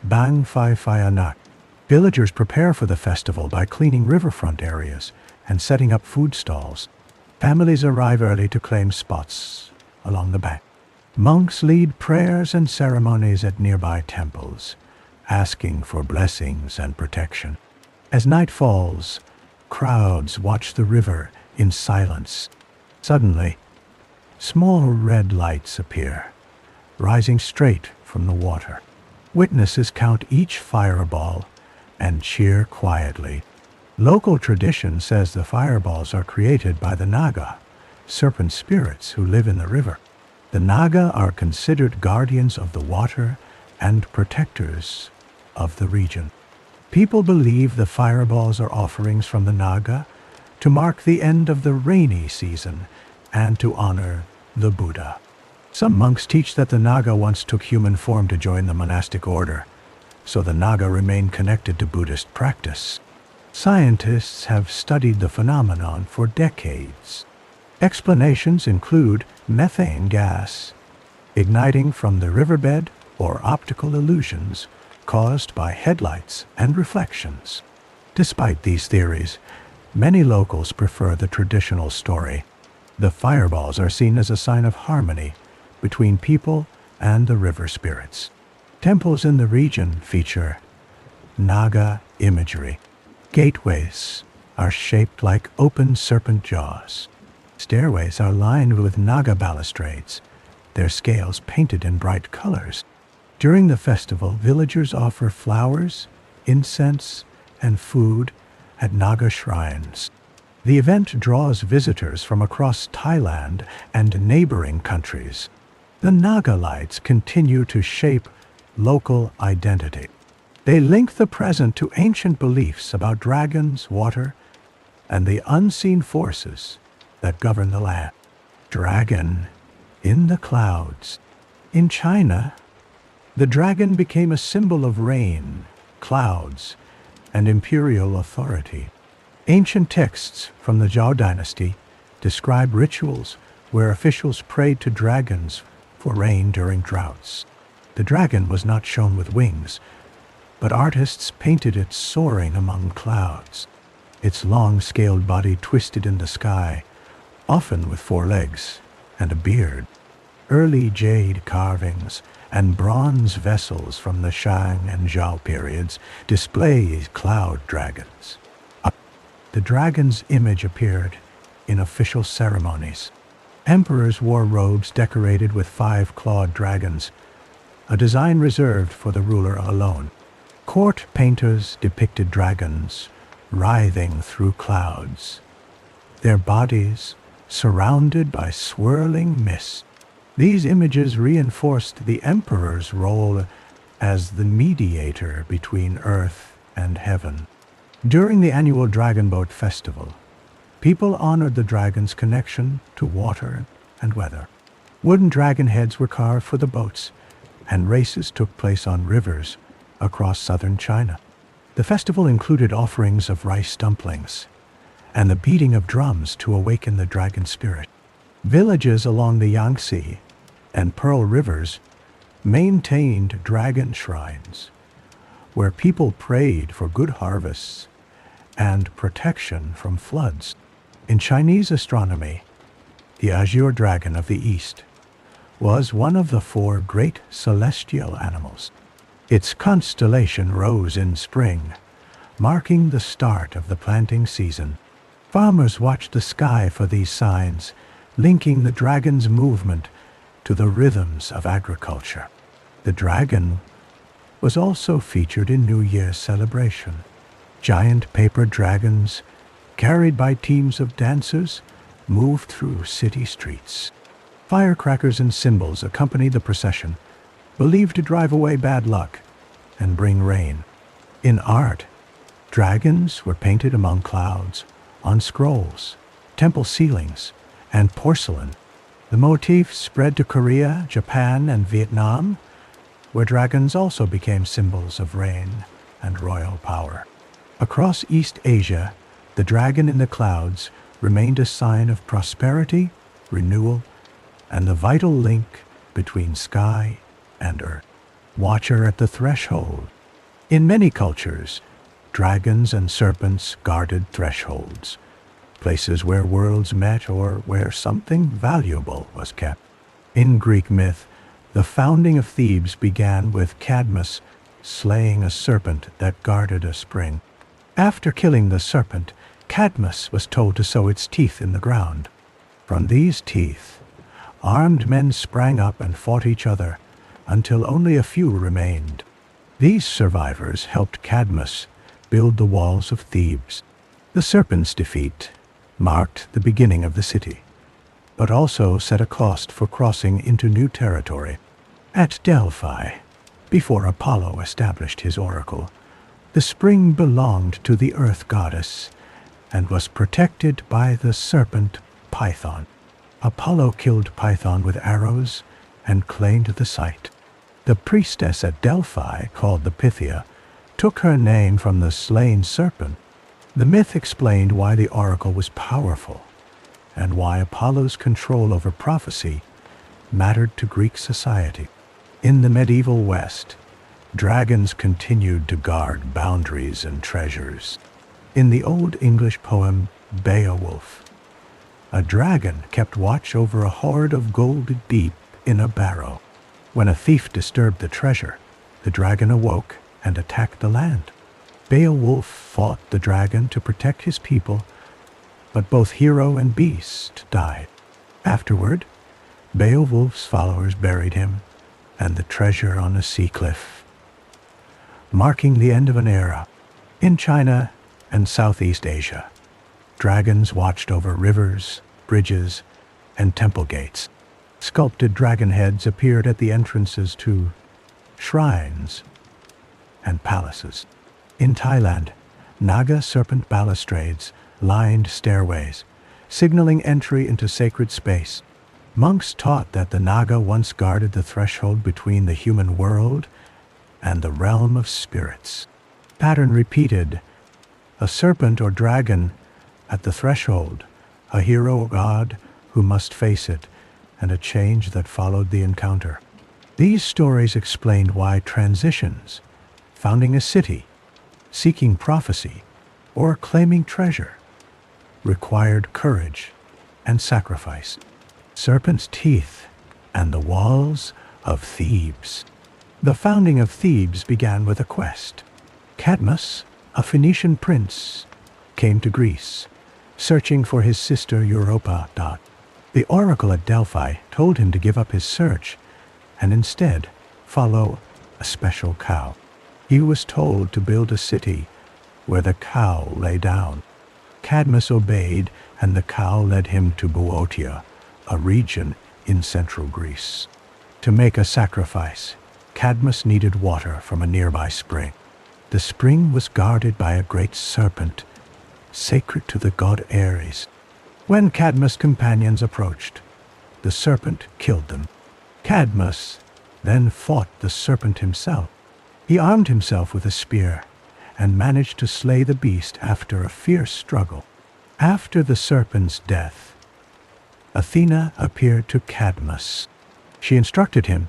Bang Phai Phayanak. Villagers prepare for the festival by cleaning riverfront areas and setting up food stalls. Families arrive early to claim spots along the bank. Monks lead prayers and ceremonies at nearby temples, asking for blessings and protection. As night falls, crowds watch the river in silence. Suddenly, small red lights appear, rising straight from the water. Witnesses count each fireball and cheer quietly. Local tradition says the fireballs are created by the Naga, serpent spirits who live in the river. The Naga are considered guardians of the water and protectors of the region. People believe the fireballs are offerings from the Naga to mark the end of the rainy season and to honor the Buddha. Some monks teach that the Naga once took human form to join the monastic order, so the Naga remain connected to Buddhist practice. Scientists have studied the phenomenon for decades. Explanations include methane gas igniting from the riverbed or optical illusions caused by headlights and reflections. Despite these theories, many locals prefer the traditional story. The fireballs are seen as a sign of harmony between people and the river spirits. Temples in the region feature Naga imagery. Gateways are shaped like open serpent jaws. Stairways are lined with Naga balustrades, their scales painted in bright colors. During the festival, villagers offer flowers, incense, and food at Naga shrines. The event draws visitors from across Thailand and neighboring countries. The Naga lights continue to shape local identity. They link the present to ancient beliefs about dragons, water, and the unseen forces that govern the land. Dragon in the clouds. In China, the dragon became a symbol of rain, clouds, and imperial authority. Ancient texts from the Zhou dynasty describe rituals where officials prayed to dragons for rain during droughts. The dragon was not shown with wings, but artists painted it soaring among clouds, its long scaled body twisted in the sky, often with 4 legs and a beard. Early jade carvings and bronze vessels from the Shang and Zhou periods display cloud dragons. The dragon's image appeared in official ceremonies. Emperors wore robes decorated with 5-clawed dragons, a design reserved for the ruler alone. Court painters depicted dragons writhing through clouds, their bodies surrounded by swirling mist. These images reinforced the emperor's role as the mediator between earth and heaven. During the annual Dragon Boat Festival, people honored the dragon's connection to water and weather. Wooden dragon heads were carved for the boats, and races took place on rivers across southern China. The festival included offerings of rice dumplings and the beating of drums to awaken the dragon spirit. Villages along the Yangtze and Pearl Rivers maintained dragon shrines where people prayed for good harvests and protection from floods. In Chinese astronomy, the azure dragon of the east was one of the 4 great celestial animals. Its constellation rose in spring, marking the start of the planting season. Farmers watched the sky for these signs, linking the dragon's movement to the rhythms of agriculture. The dragon was also featured in New Year's celebration. Giant paper dragons, carried by teams of dancers, moved through city streets. Firecrackers and cymbals accompanied the procession, believed to drive away bad luck and bring rain. In art, dragons were painted among clouds, on scrolls, temple ceilings, and porcelain. The motif spread to Korea, Japan, and Vietnam, where dragons also became symbols of reign and royal power. Across East Asia, the dragon in the clouds remained a sign of prosperity, renewal, and the vital link between sky and earth. Watcher at the threshold. In many cultures, dragons and serpents guarded thresholds, places where worlds met or where something valuable was kept. In Greek myth, the founding of Thebes began with Cadmus slaying a serpent that guarded a spring. After killing the serpent, Cadmus was told to sow its teeth in the ground. From these teeth, armed men sprang up and fought each other until only a few remained. These survivors helped Cadmus build the walls of Thebes. The serpent's defeat marked the beginning of the city, but also set a cost for crossing into new territory. At Delphi, before Apollo established his oracle, the spring belonged to the earth goddess and was protected by the serpent Python. Apollo killed Python with arrows and claimed the site. The priestess at Delphi, called the Pythia, took her name from the slain serpent. The myth explained why the oracle was powerful and why Apollo's control over prophecy mattered to Greek society. In the medieval West, dragons continued to guard boundaries and treasures. In the Old English poem Beowulf, a dragon kept watch over a hoard of gold deep in a barrow. When a thief disturbed the treasure, the dragon awoke and attacked the land. Beowulf fought the dragon to protect his people, but both hero and beast died. Afterward, Beowulf's followers buried him and the treasure on a sea cliff, marking the end of an era. In China and Southeast Asia, dragons watched over rivers, bridges, and temple gates. Sculpted dragon heads appeared at the entrances to shrines and palaces. In Thailand, Naga serpent balustrades lined stairways, signaling entry into sacred space. Monks taught that the Naga once guarded the threshold between the human world and the realm of spirits. Pattern repeated: a serpent or dragon at the threshold, a hero or god who must face it, and a change that followed the encounter. These stories explained why transitions, founding a city, seeking prophecy, or claiming treasure, required courage and sacrifice. Serpent's teeth and the walls of Thebes. The founding of Thebes began with a quest. Cadmus, a Phoenician prince, came to Greece, searching for his sister Europa. The oracle at Delphi told him to give up his search and instead follow a special cow. He was told to build a city where the cow lay down. Cadmus obeyed, and the cow led him to Boeotia, a region in central Greece. To make a sacrifice, Cadmus needed water from a nearby spring. The spring was guarded by a great serpent, sacred to the god Ares. When Cadmus' companions approached, the serpent killed them. Cadmus then fought the serpent himself. He armed himself with a spear and managed to slay the beast after a fierce struggle. After the serpent's death, Athena appeared to Cadmus. She instructed him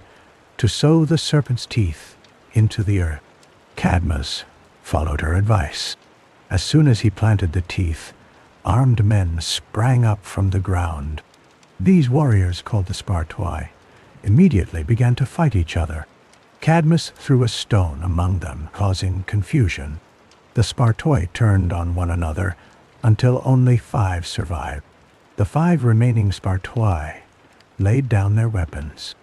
to sow the serpent's teeth into the earth. Cadmus followed her advice. As soon as he planted the teeth, armed men sprang up from the ground. These warriors, called the Spartoi, immediately began to fight each other. Cadmus threw a stone among them, causing confusion. The Spartoi turned on one another until only 5 survived. The 5 remaining Spartoi laid down their weapons.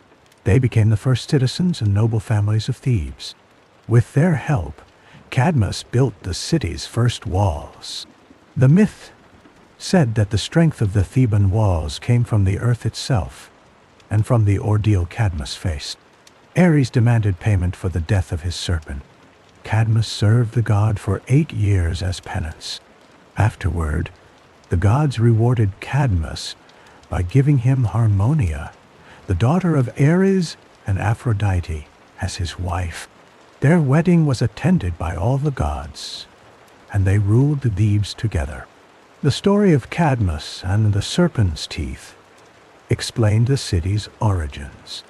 They became the first citizens and noble families of Thebes. With their help, Cadmus built the city's first walls. The myth said that the strength of the Theban walls came from the earth itself and from the ordeal Cadmus faced. Ares demanded payment for the death of his serpent. Cadmus served the god for 8 years as penance. Afterward, the gods rewarded Cadmus by giving him Harmonia, the daughter of Ares and Aphrodite, as his wife. Their wedding was attended by all the gods, and they ruled Thebes together. The story of Cadmus and the serpent's teeth explained the city's origins.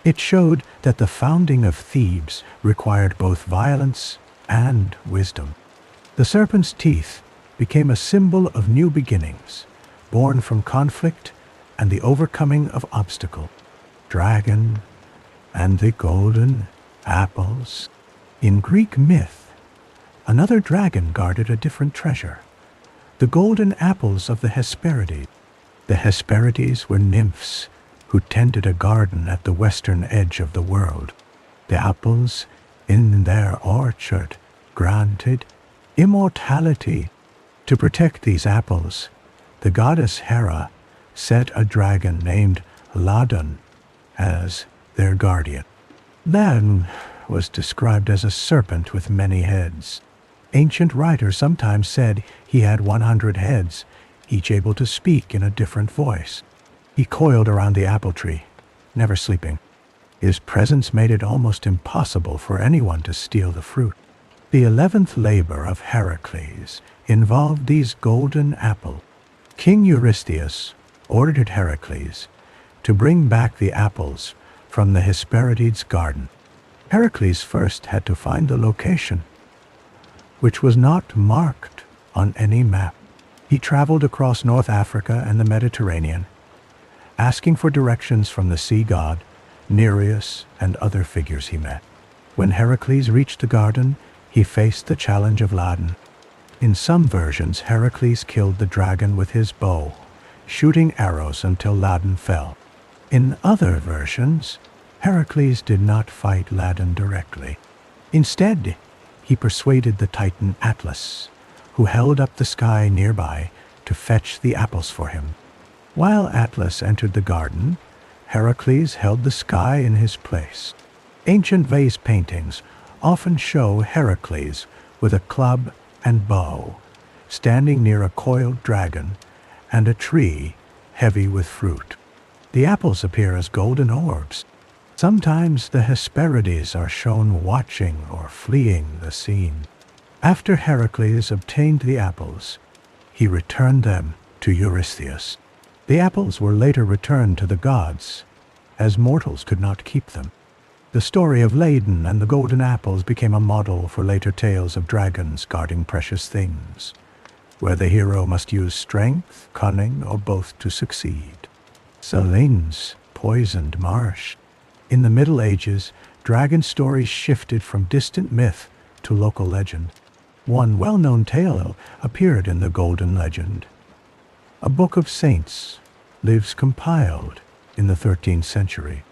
It showed that the founding of Thebes required both violence and wisdom. The serpent's teeth became a symbol of new beginnings, born from conflict and the overcoming of obstacles. Dragon and the golden apples. In Greek myth, another dragon guarded a different treasure, the golden apples of the Hesperides. The Hesperides were nymphs who tended a garden at the western edge of the world. The apples in their orchard granted immortality. To protect these apples, the goddess Hera set a dragon named Ladon as their guardian. Ladon was described as a serpent with many heads. Ancient writers sometimes said he had 100 heads, each able to speak in a different voice. He coiled around the apple tree, never sleeping. His presence made it almost impossible for anyone to steal the fruit. The 11th labor of Heracles involved these golden apples. King Eurystheus ordered Heracles to bring back the apples from the Hesperides' garden. Heracles first had to find the location, which was not marked on any map. He traveled across North Africa and the Mediterranean, asking for directions from the sea god, Nereus, and other figures he met. When Heracles reached the garden, he faced the challenge of Ladon. In some versions, Heracles killed the dragon with his bow, shooting arrows until Ladon fell. In other versions, Heracles did not fight Ladon directly. Instead, he persuaded the Titan Atlas, who held up the sky nearby, to fetch the apples for him. While Atlas entered the garden, Heracles held the sky in his place. Ancient vase paintings often show Heracles with a club and bow, standing near a coiled dragon and a tree heavy with fruit. The apples appear as golden orbs. Sometimes the Hesperides are shown watching or fleeing the scene. After Heracles obtained the apples, he returned them to Eurystheus. The apples were later returned to the gods, as mortals could not keep them. The story of Ladon and the golden apples became a model for later tales of dragons guarding precious things, where the hero must use strength, cunning, or both to succeed. Selene's poisoned marsh. In the Middle Ages, dragon stories shifted from distant myth to local legend. One well-known tale appeared in the Golden Legend. A book of saints lives compiled in the 13th century.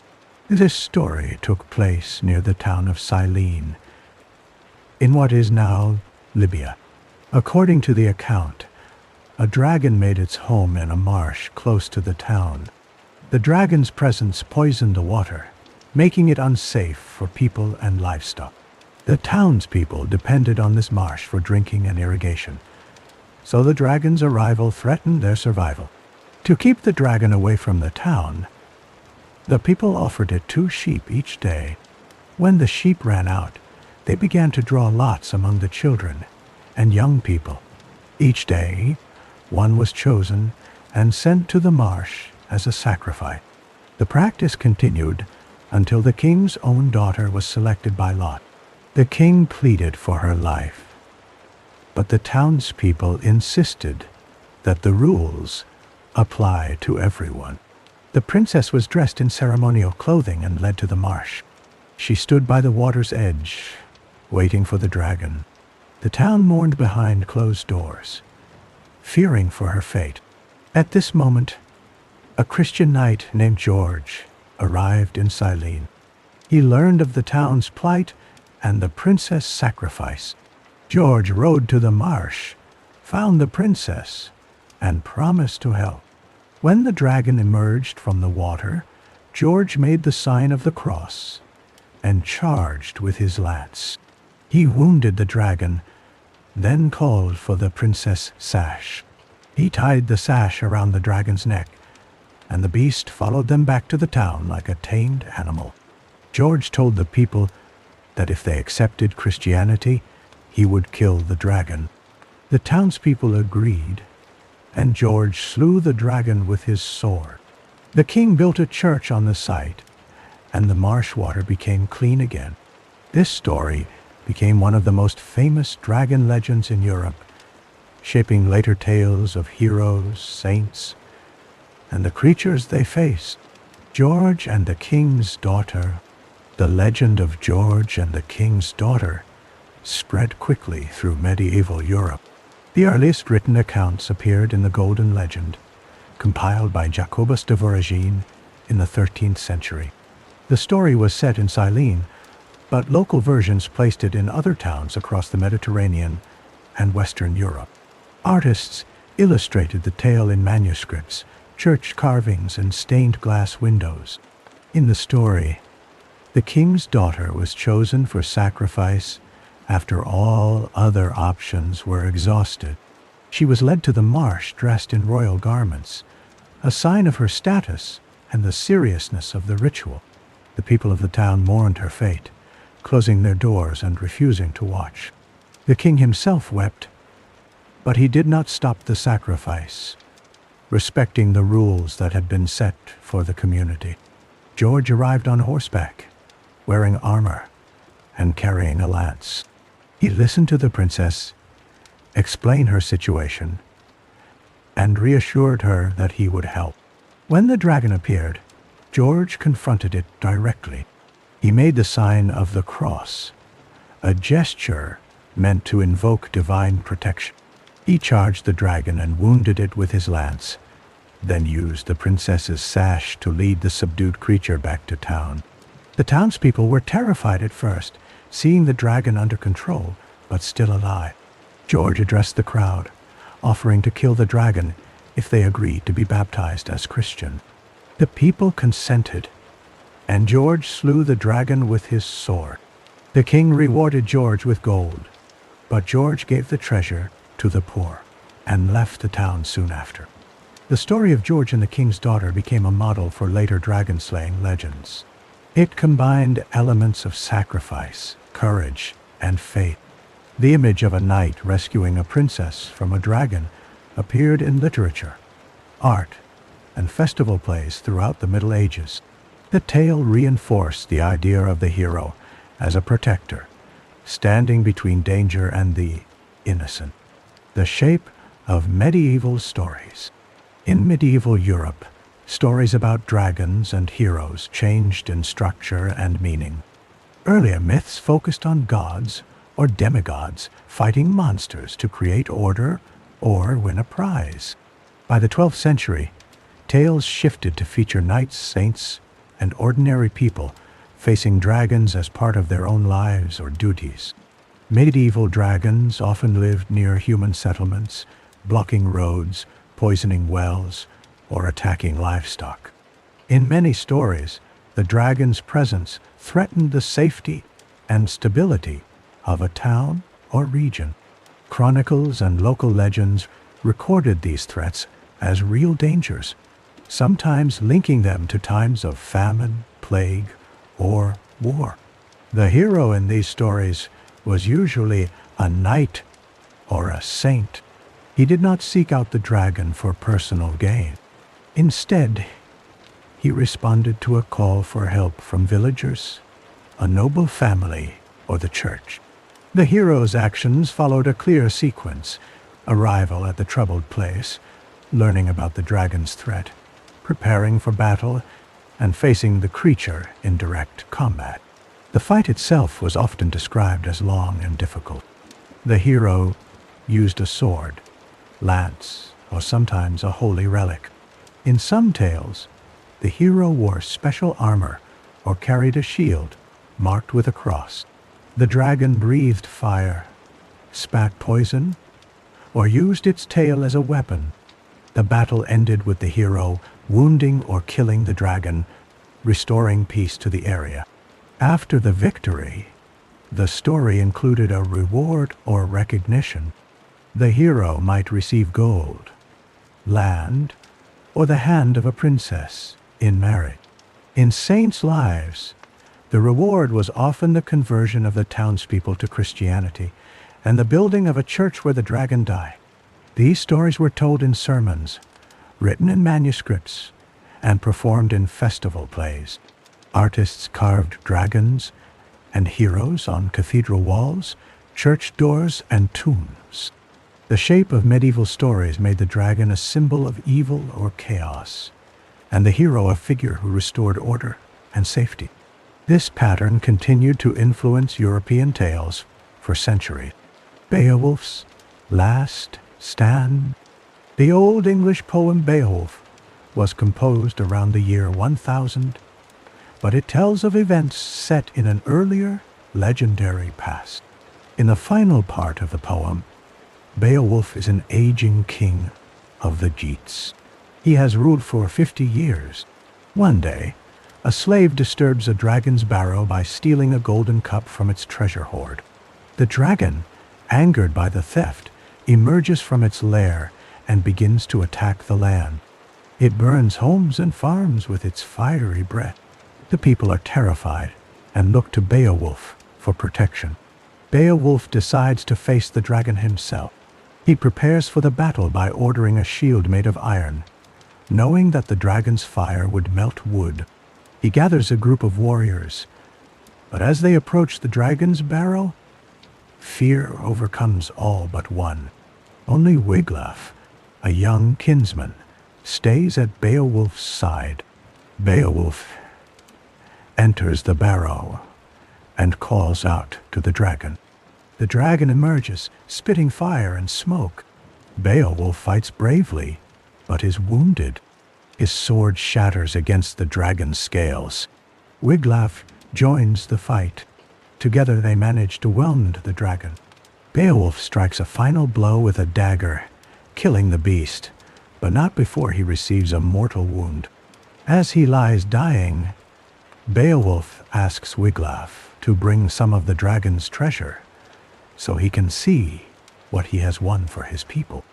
This story took place near the town of Silene, in what is now Libya. According to the account, a dragon made its home in a marsh close to the town. The dragon's presence poisoned the water, making it unsafe for people and livestock. The townspeople depended on this marsh for drinking and irrigation, so the dragon's arrival threatened their survival. To keep the dragon away from the town, the people offered it 2 sheep each day. When the sheep ran out, they began to draw lots among the children and young people. Each day, one was chosen and sent to the marsh as a sacrifice. The practice continued until the king's own daughter was selected by lot. The king pleaded for her life, but the townspeople insisted that the rules apply to everyone. The princess was dressed in ceremonial clothing and led to the marsh. She stood by the water's edge, waiting for the dragon. The town mourned behind closed doors, fearing for her fate. At this moment, a Christian knight named George arrived in Silene. He learned of the town's plight and the princess' sacrifice. George rode to the marsh, found the princess, and promised to help. When the dragon emerged from the water, George made the sign of the cross and charged with his lance. He wounded the dragon, then called for the princess' sash. He tied the sash around the dragon's neck, and the beast followed them back to the town like a tamed animal. George told the people that if they accepted Christianity, he would kill the dragon. The townspeople agreed, and George slew the dragon with his sword. The king built a church on the site, and the marsh water became clean again. This story became one of the most famous dragon legends in Europe, shaping later tales of heroes, saints, and the creatures they faced. George and the King's Daughter. The legend of George and the King's Daughter spread quickly through medieval Europe. The earliest written accounts appeared in the Golden Legend, compiled by Jacobus de Voragine in the 13th century. The story was set in Silene, but local versions placed it in other towns across the Mediterranean and Western Europe. Artists illustrated the tale in manuscripts, church carvings, and stained glass windows. In the story, the king's daughter was chosen for sacrifice after all other options were exhausted. She was led to the marsh dressed in royal garments, a sign of her status and the seriousness of the ritual. The people of the town mourned her fate, closing their doors and refusing to watch. The king himself wept, but he did not stop the sacrifice, respecting the rules that had been set for the community. George arrived on horseback, wearing armor and carrying a lance. He listened to the princess, explained her situation, and reassured her that he would help. When the dragon appeared, George confronted it directly. He made the sign of the cross, a gesture meant to invoke divine protection. He charged the dragon and wounded it with his lance, then used the princess's sash to lead the subdued creature back to town. The townspeople were terrified at first, seeing the dragon under control, but still alive. George addressed the crowd, offering to kill the dragon if they agreed to be baptized as Christian. The people consented, and George slew the dragon with his sword. The king rewarded George with gold, but George gave the treasure to the poor and left the town soon after. The story of George and the King's Daughter became a model for later dragon-slaying legends. It combined elements of sacrifice, courage, and faith. The image of a knight rescuing a princess from a dragon appeared in literature, art, and festival plays throughout the Middle Ages. The tale reinforced the idea of the hero as a protector, standing between danger and the innocent. The shape of medieval stories. In medieval Europe, stories about dragons and heroes changed in structure and meaning. Earlier myths focused on gods or demigods fighting monsters to create order or win a prize. By the 12th century, tales shifted to feature knights, saints, and ordinary people facing dragons as part of their own lives or duties. Medieval dragons often lived near human settlements, blocking roads, poisoning wells, or attacking livestock. In many stories, the dragon's presence threatened the safety and stability of a town or region. Chronicles and local legends recorded these threats as real dangers, sometimes linking them to times of famine, plague, or war. The hero in these stories was usually a knight or a saint. He did not seek out the dragon for personal gain. Instead, he responded to a call for help from villagers, a noble family, or the church. The hero's actions followed a clear sequence: arrival at the troubled place, learning about the dragon's threat, preparing for battle, and facing the creature in direct combat. The fight itself was often described as long and difficult. The hero used a sword, lance, or sometimes a holy relic. In some tales, the hero wore special armor or carried a shield marked with a cross. The dragon breathed fire, spat poison, or used its tail as a weapon. The battle ended with the hero wounding or killing the dragon, restoring peace to the area. After the victory, The story included a reward or recognition. The hero might receive gold, land, or the hand of a princess in marriage. In saints' lives, the reward was often the conversion of the townspeople to Christianity and the building of a church where the dragon died. These stories were told in sermons, written in manuscripts, and performed in festival plays. Artists carved dragons and heroes on cathedral walls, church doors, and tombs. The shape of medieval stories made the dragon a symbol of evil or chaos, and the hero a figure who restored order and safety. This pattern continued to influence European tales for centuries. Beowulf's Last Stand. The Old English poem Beowulf was composed around the year 1000, but it tells of events set in an earlier, legendary past. In the final part of the poem, Beowulf is an aging king of the Geats. He has ruled for 50 years. One day, a slave disturbs a dragon's barrow by stealing a golden cup from its treasure hoard. The dragon, angered by the theft, emerges from its lair and begins to attack the land. It burns homes and farms with its fiery breath. The people are terrified and look to Beowulf for protection. Beowulf decides to face the dragon himself. He prepares for the battle by ordering a shield made of iron, knowing that the dragon's fire would melt wood. He gathers a group of warriors, but as they approach the dragon's barrow, fear overcomes all but one. Only Wiglaf, a young kinsman, stays at Beowulf's side. Beowulf enters the barrow and calls out to the dragon. The dragon emerges, spitting fire and smoke. Beowulf fights bravely, but is wounded. His sword shatters against the dragon's scales. Wiglaf joins the fight. Together they manage to wound the dragon. Beowulf strikes a final blow with a dagger, killing the beast, but not before he receives a mortal wound. As he lies dying, Beowulf asks Wiglaf to bring some of the dragon's treasure, so he can see what he has won for his people.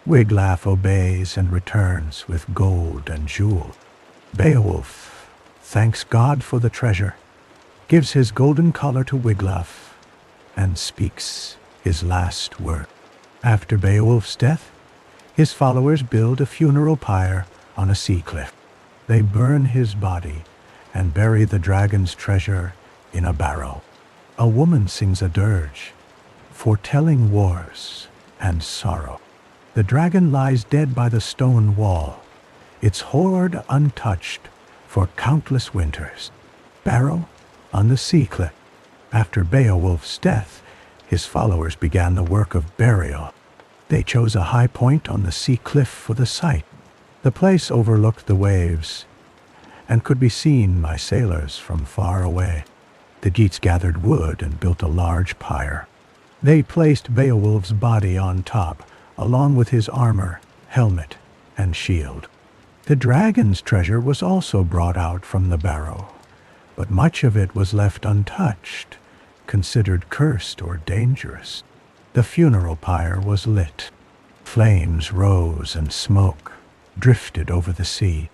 Wiglaf obeys and returns with gold and jewels. Beowulf thanks God for the treasure, gives his golden collar to Wiglaf, and speaks his last word. After Beowulf's death, his followers build a funeral pyre on a sea cliff. They burn his body and bury the dragon's treasure in a barrow. A woman sings a dirge, foretelling wars and sorrow. The dragon lies dead by the stone wall, its hoard untouched for countless winters. Barrow on the sea cliff. After Beowulf's death, his followers began the work of burial. They chose a high point on the sea cliff for the site. The place overlooked the waves and could be seen by sailors from far away. The Geats gathered wood and built a large pyre. They placed Beowulf's body on top, along with his armor, helmet, and shield. The dragon's treasure was also brought out from the barrow, but much of it was left untouched, considered cursed or dangerous. The funeral pyre was lit. Flames rose and smoke drifted over the sea.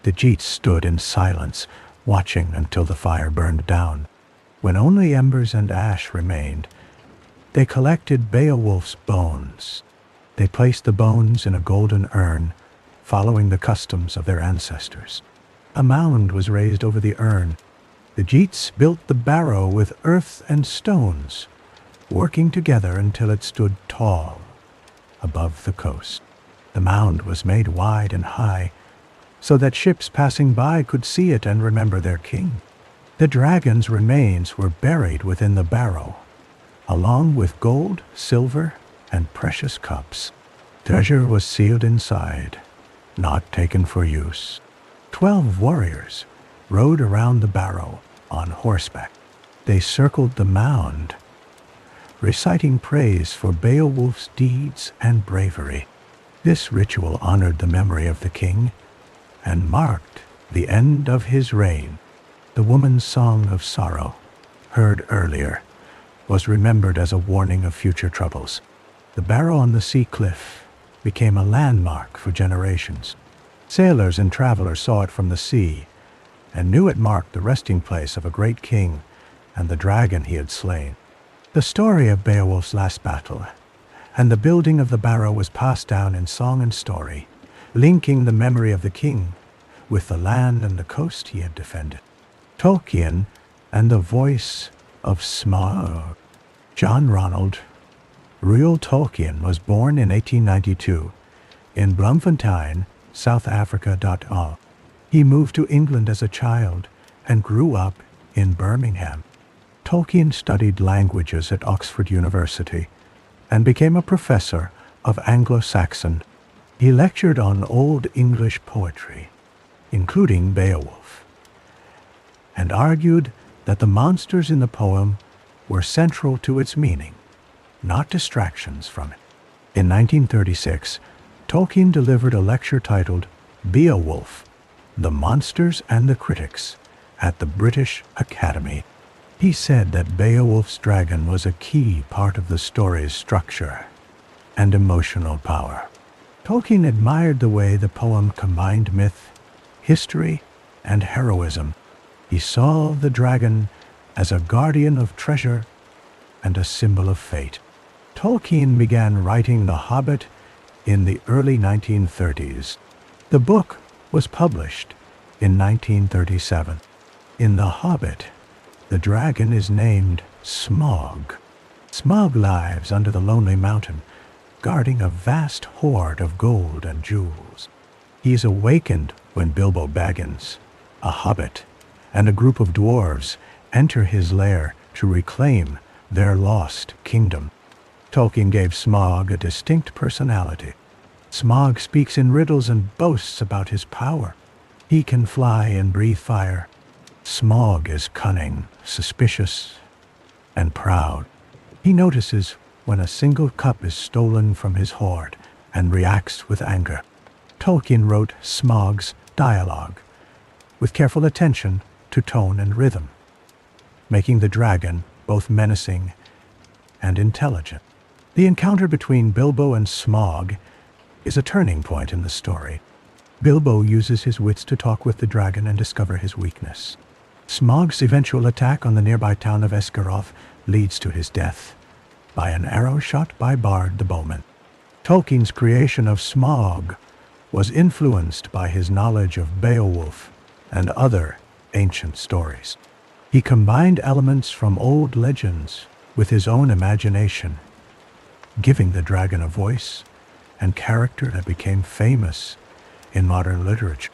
The Geats stood in silence, watching until the fire burned down. When only embers and ash remained, they collected Beowulf's bones. They placed the bones in a golden urn, following the customs of their ancestors. A mound was raised over the urn. The Geats built the barrow with earth and stones, working together until it stood tall above the coast. The mound was made wide and high, so that ships passing by could see it and remember their king. The dragon's remains were buried within the barrow, along with gold, silver, and precious cups. Treasure was sealed inside, not taken for use. 12 warriors rode around the barrow on horseback. They circled the mound, reciting praise for Beowulf's deeds and bravery. This ritual honored the memory of the king and marked the end of his reign. The woman's song of sorrow, heard earlier, was remembered as a warning of future troubles. The barrow on the sea cliff became a landmark for generations. Sailors and travelers saw it from the sea and knew it marked the resting place of a great king and the dragon he had slain. The story of Beowulf's last battle and the building of the barrow was passed down in song and story, linking the memory of the king with the land and the coast he had defended. Tolkien and the voice of Smaug. John Ronald Reuel Tolkien was born in 1892 in Bloemfontein, South Africa. He moved to England as a child and grew up in Birmingham. Tolkien studied languages at Oxford University and became a professor of Anglo-Saxon. He lectured on Old English poetry, including Beowulf, and argued that the monsters in the poem were central to its meaning, not distractions from it. In 1936, Tolkien delivered a lecture titled Beowulf, The Monsters and the Critics at the British Academy. He said that Beowulf's dragon was a key part of the story's structure and emotional power. Tolkien admired the way the poem combined myth, history, and heroism. He saw the dragon as a guardian of treasure and a symbol of fate. Tolkien began writing The Hobbit in the early 1930s. The book was published in 1937. In The Hobbit, the dragon is named Smaug. Smaug lives under the Lonely Mountain, guarding a vast hoard of gold and jewels. He is awakened when Bilbo Baggins, a hobbit, and a group of dwarves enter his lair to reclaim their lost kingdom. Tolkien gave Smaug a distinct personality. Smaug speaks in riddles and boasts about his power. He can fly and breathe fire. Smaug is cunning, suspicious, and proud. He notices when a single cup is stolen from his hoard and reacts with anger. Tolkien wrote Smaug's dialogue with careful attention to tone and rhythm, making the dragon both menacing and intelligent. The encounter between Bilbo and Smaug is a turning point in the story. Bilbo uses his wits to talk with the dragon and discover his weakness. Smaug's eventual attack on the nearby town of Esgaroth leads to his death by an arrow shot by Bard the bowman. Tolkien's creation of Smaug was influenced by his knowledge of Beowulf and other ancient stories. He combined elements from old legends with his own imagination, giving the dragon a voice and character that became famous in modern literature.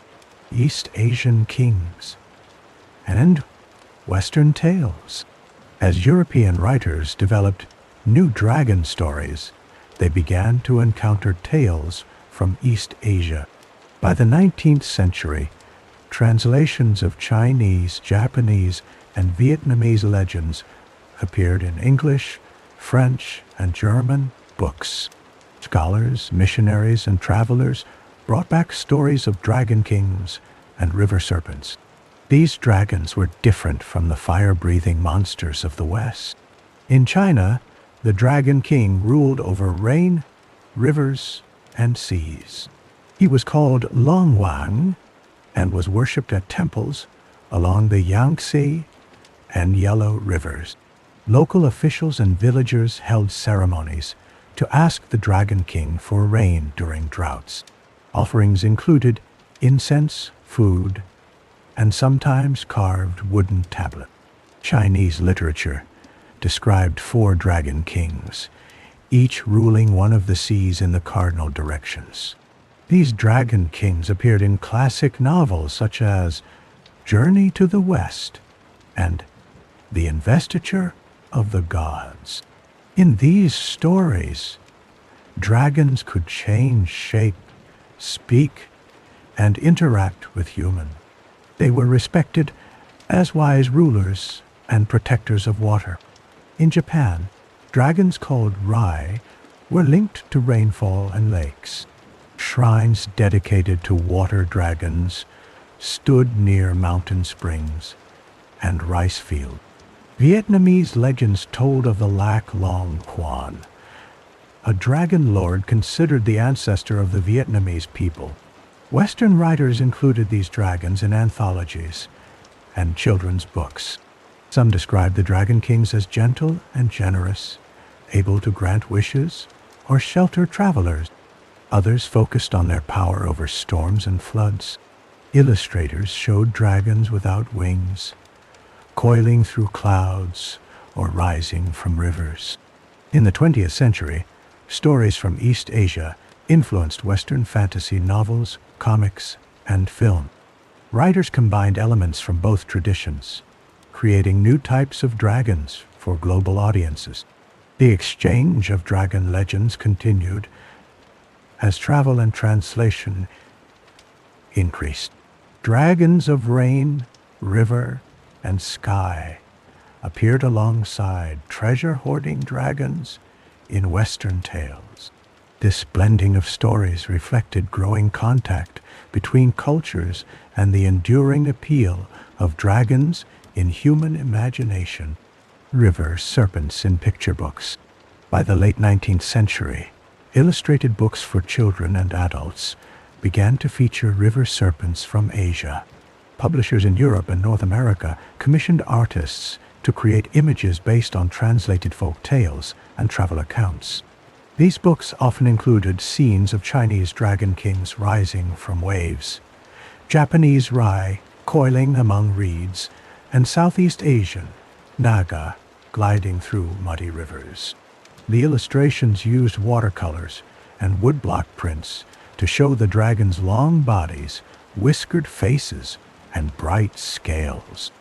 East Asian kings and Western tales. As European writers developed new dragon stories, they began to encounter tales from East Asia. By the 19th century, translations of Chinese, Japanese, and Vietnamese legends appeared in English, French, and German books. Scholars, missionaries, and travelers brought back stories of dragon kings and river serpents. These dragons were different from the fire-breathing monsters of the West. In China, the Dragon King ruled over rain, rivers, and seas. He was called Long Wang and was worshipped at temples along the Yangtze and Yellow rivers. Local officials and villagers held ceremonies to ask the Dragon King for rain during droughts. Offerings included incense, food, and sometimes carved wooden tablet. Chinese literature described 4 dragon kings, each ruling one of the seas in the cardinal directions. These dragon kings appeared in classic novels such as Journey to the West and The Investiture of the Gods. In these stories, dragons could change shape, speak, and interact with humans. They were respected as wise rulers and protectors of water. In Japan, dragons called Rai were linked to rainfall and lakes. Shrines dedicated to water dragons stood near mountain springs and rice fields. Vietnamese legends told of the Lac Long Quan, a dragon lord considered the ancestor of the Vietnamese people. Western writers included these dragons in anthologies and children's books. Some described the dragon kings as gentle and generous, able to grant wishes or shelter travelers. Others focused on their power over storms and floods. Illustrators showed dragons without wings, coiling through clouds or rising from rivers. In the 20th century, stories from East Asia influenced Western fantasy novels, comics, and film. Writers combined elements from both traditions, creating new types of dragons for global audiences. The exchange of dragon legends continued as travel and translation increased. Dragons of rain, river, and sky appeared alongside treasure-hoarding dragons in Western tales. This blending of stories reflected growing contact between cultures and the enduring appeal of dragons in human imagination. River serpents in picture books. By the late 19th century, illustrated books for children and adults began to feature river serpents from Asia. Publishers in Europe and North America commissioned artists to create images based on translated folk tales and travel accounts. These books often included scenes of Chinese dragon kings rising from waves, Japanese Rai coiling among reeds, and Southeast Asian Naga gliding through muddy rivers. The illustrations used watercolors and woodblock prints to show the dragon's long bodies, whiskered faces, and bright scales.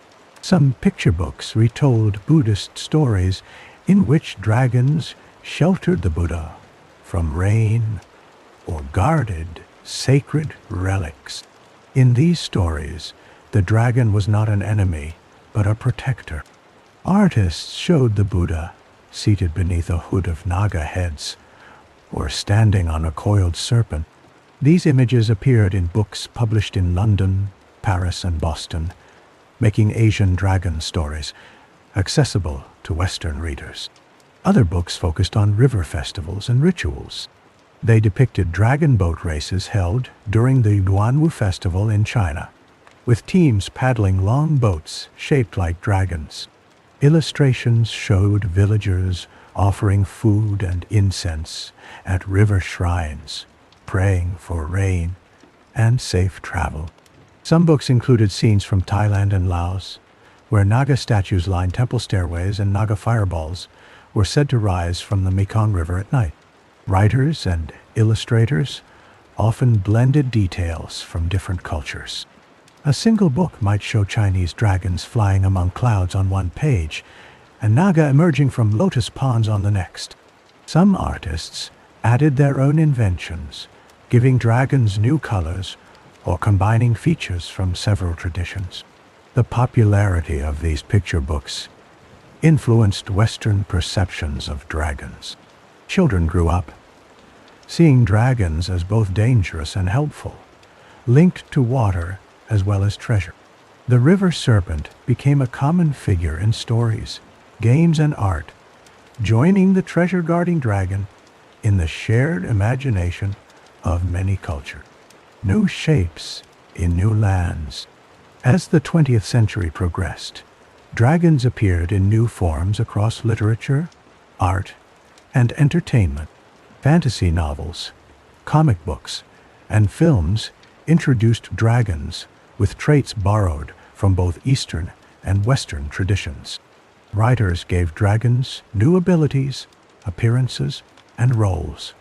Some picture books retold Buddhist stories in which dragons sheltered the Buddha from rain or guarded sacred relics. In these stories, the dragon was not an enemy, but a protector. Artists showed the Buddha seated beneath a hood of Naga heads or standing on a coiled serpent. These images appeared in books published in London, Paris, and Boston, making Asian dragon stories accessible to Western readers. Other books focused on river festivals and rituals. They depicted dragon boat races held during the Yuanwu Festival in China, with teams paddling long boats shaped like dragons. Illustrations showed villagers offering food and incense at river shrines, praying for rain and safe travel. Some books included scenes from Thailand and Laos, where Naga statues lined temple stairways and Naga fireballs were said to rise from the Mekong River at night. Writers and illustrators often blended details from different cultures. A single book might show Chinese dragons flying among clouds on one page and Naga emerging from lotus ponds on the next. Some artists added their own inventions, giving dragons new colors or combining features from several traditions. The popularity of these picture books influenced Western perceptions of dragons. Children grew up seeing dragons as both dangerous and helpful, linked to water as well as treasure. The river serpent became a common figure in stories, games, and art, joining the treasure-guarding dragon in the shared imagination of many cultures. New shapes in new lands. As the 20th century progressed, dragons appeared in new forms across literature, art, and entertainment. Fantasy novels, comic books, and films introduced dragons with traits borrowed from both Eastern and Western traditions. Writers gave dragons new abilities, appearances, and roles,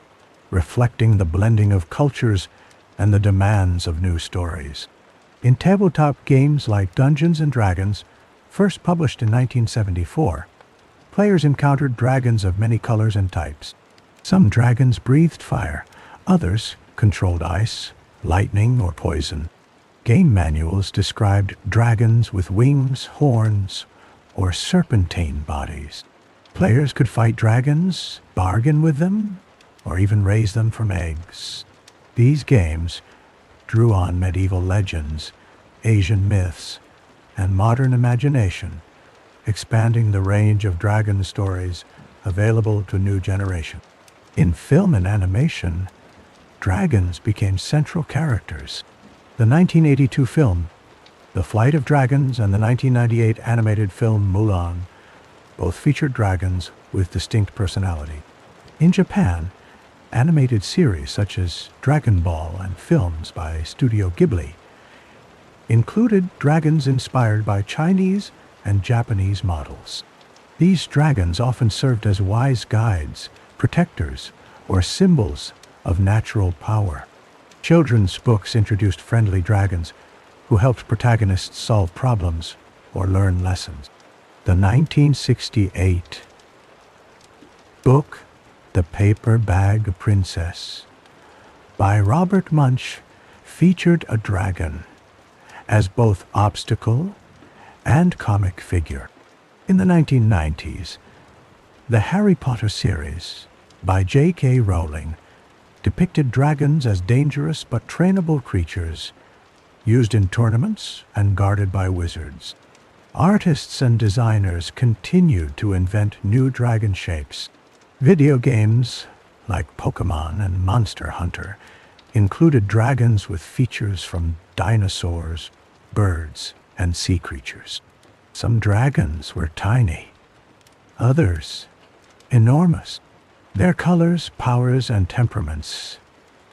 reflecting the blending of cultures and the demands of new stories. In tabletop games like Dungeons & Dragons, first published in 1974, players encountered dragons of many colors and types. Some dragons breathed fire, others controlled ice, lightning, or poison. Game manuals described dragons with wings, horns, or serpentine bodies. Players could fight dragons, bargain with them, or even raise them from eggs. These games drew on medieval legends, Asian myths, and modern imagination, expanding the range of dragon stories available to new generations. In film and animation, dragons became central characters. The 1982 film, The Flight of Dragons, and the 1998 animated film Mulan both featured dragons with distinct personality. In Japan, animated series such as Dragon Ball and films by Studio Ghibli included dragons inspired by Chinese and Japanese models. These dragons often served as wise guides, protectors, or symbols of natural power. Children's books introduced friendly dragons who helped protagonists solve problems or learn lessons. The 1968 book The Paper Bag Princess by Robert Munsch featured a dragon as both obstacle and comic figure. In the 1990s, the Harry Potter series by J.K. Rowling depicted dragons as dangerous but trainable creatures used in tournaments and guarded by wizards. Artists and designers continued to invent new dragon shapes. Video games like Pokémon and Monster Hunter included dragons with features from dinosaurs, birds, and sea creatures. Some dragons were tiny, others enormous. Their colors, powers, and temperaments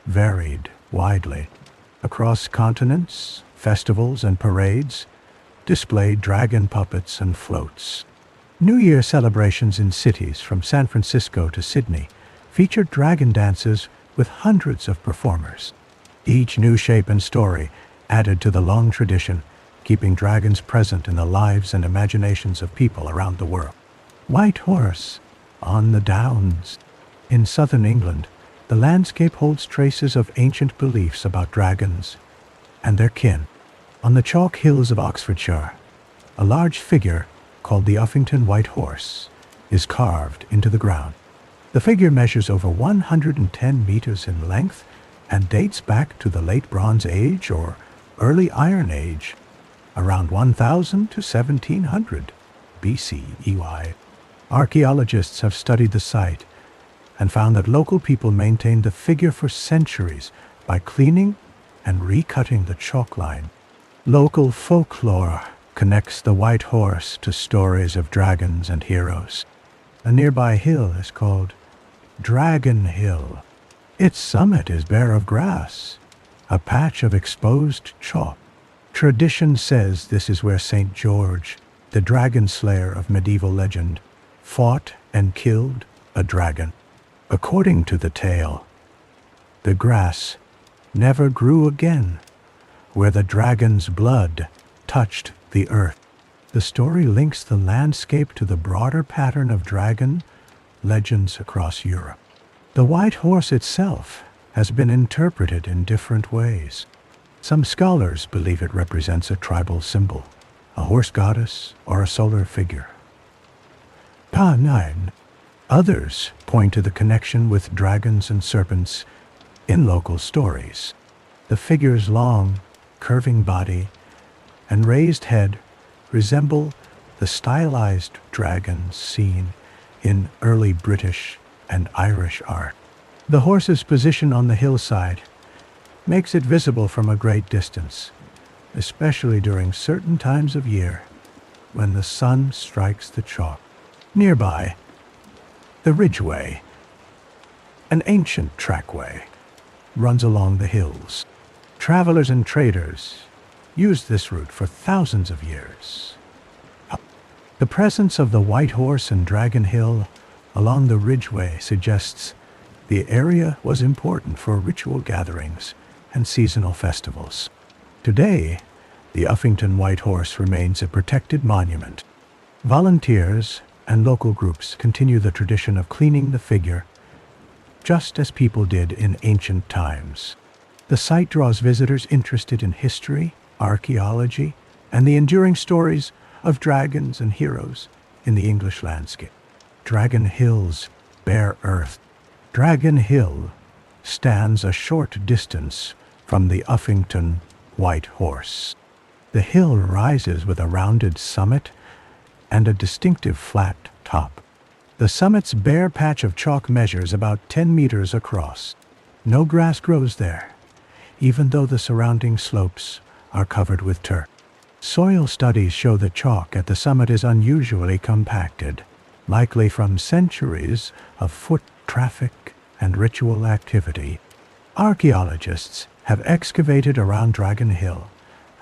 varied widely. Across continents, festivals, and parades displayed dragon puppets and floats. New Year celebrations in cities from San Francisco to Sydney featured dragon dances with hundreds of performers. Each new shape and story added to the long tradition, keeping dragons present in the lives and imaginations of people around the world. White Horse on the Downs. In southern England, the landscape holds traces of ancient beliefs about dragons and their kin. On the chalk hills of Oxfordshire, a large figure called the Uffington White Horse is carved into the ground. The figure measures over 110 meters in length and dates back to the late Bronze Age or early Iron Age, around 1000 to 1700 BCEY. Archaeologists have studied the site and found that local people maintained the figure for centuries by cleaning and recutting the chalk line. Local folklore connects the White Horse to stories of dragons and heroes. A nearby hill is called Dragon Hill. Its summit is bare of grass, a patch of exposed chalk. Tradition says this is where St. George, the dragon slayer of medieval legend, fought and killed a dragon. According to the tale, the grass never grew again where the dragon's blood touched the earth. The story links the landscape to the broader pattern of dragon legends across Europe. The White Horse itself has been interpreted in different ways. Some scholars believe it represents a tribal symbol, a horse goddess, or a solar figure. Pa-9. Others point to the connection with dragons and serpents in local stories. The figure's long, curving body and raised head resemble the stylized dragons seen in early British and Irish art. The horse's position on the hillside makes it visible from a great distance, especially during certain times of year when the sun strikes the chalk. Nearby, the Ridgeway, an ancient trackway, runs along the hills. Travelers and traders used this route for thousands of years. The presence of the White Horse and Dragon Hill along the Ridgeway suggests the area was important for ritual gatherings and seasonal festivals. Today, the Uffington White Horse remains a protected monument. Volunteers and local groups continue the tradition of cleaning the figure, just as people did in ancient times. The site draws visitors interested in history, archaeology, and the enduring stories of dragons and heroes in the English landscape. Dragon Hill's bare earth. Dragon Hill stands a short distance from the Uffington White Horse. The hill rises with a rounded summit and a distinctive flat top. The summit's bare patch of chalk measures about 10 meters across. No grass grows there, even though the surrounding slopes are covered with turf. Soil studies show the chalk at the summit is unusually compacted, likely from centuries of foot traffic and ritual activity. Archaeologists have excavated around Dragon Hill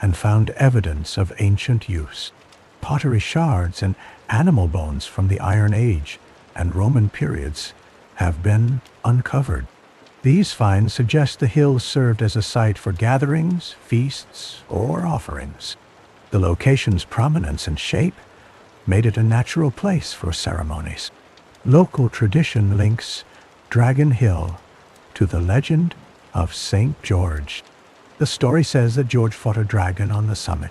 and found evidence of ancient use. Pottery shards and animal bones from the Iron Age and Roman periods have been uncovered. These finds suggest the hill served as a site for gatherings, feasts, or offerings. The location's prominence and shape made it a natural place for ceremonies. Local tradition links Dragon Hill to the legend of St. George. The story says that George fought a dragon on the summit.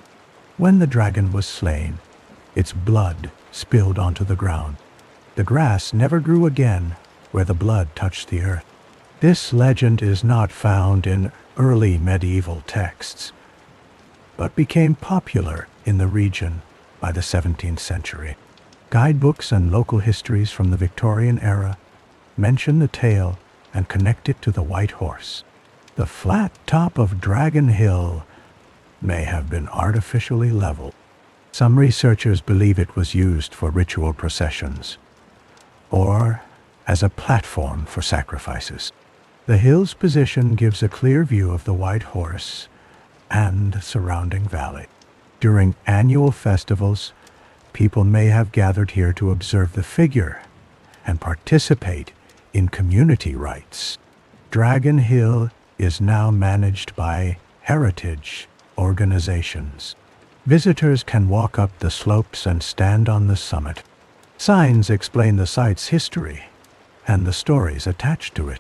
When the dragon was slain, its blood spilled onto the ground. The grass never grew again where the blood touched the earth. This legend is not found in early medieval texts, but became popular in the region by the 17th century. Guidebooks and local histories from the Victorian era mention the tale and connect it to the White Horse. The flat top of Dragon Hill may have been artificially leveled. Some researchers believe it was used for ritual processions or as a platform for sacrifices. The hill's position gives a clear view of the White Horse and the surrounding valley. During annual festivals, people may have gathered here to observe the figure and participate in community rites. Dragon Hill is now managed by heritage organizations. Visitors can walk up the slopes and stand on the summit. Signs explain the site's history and the stories attached to it.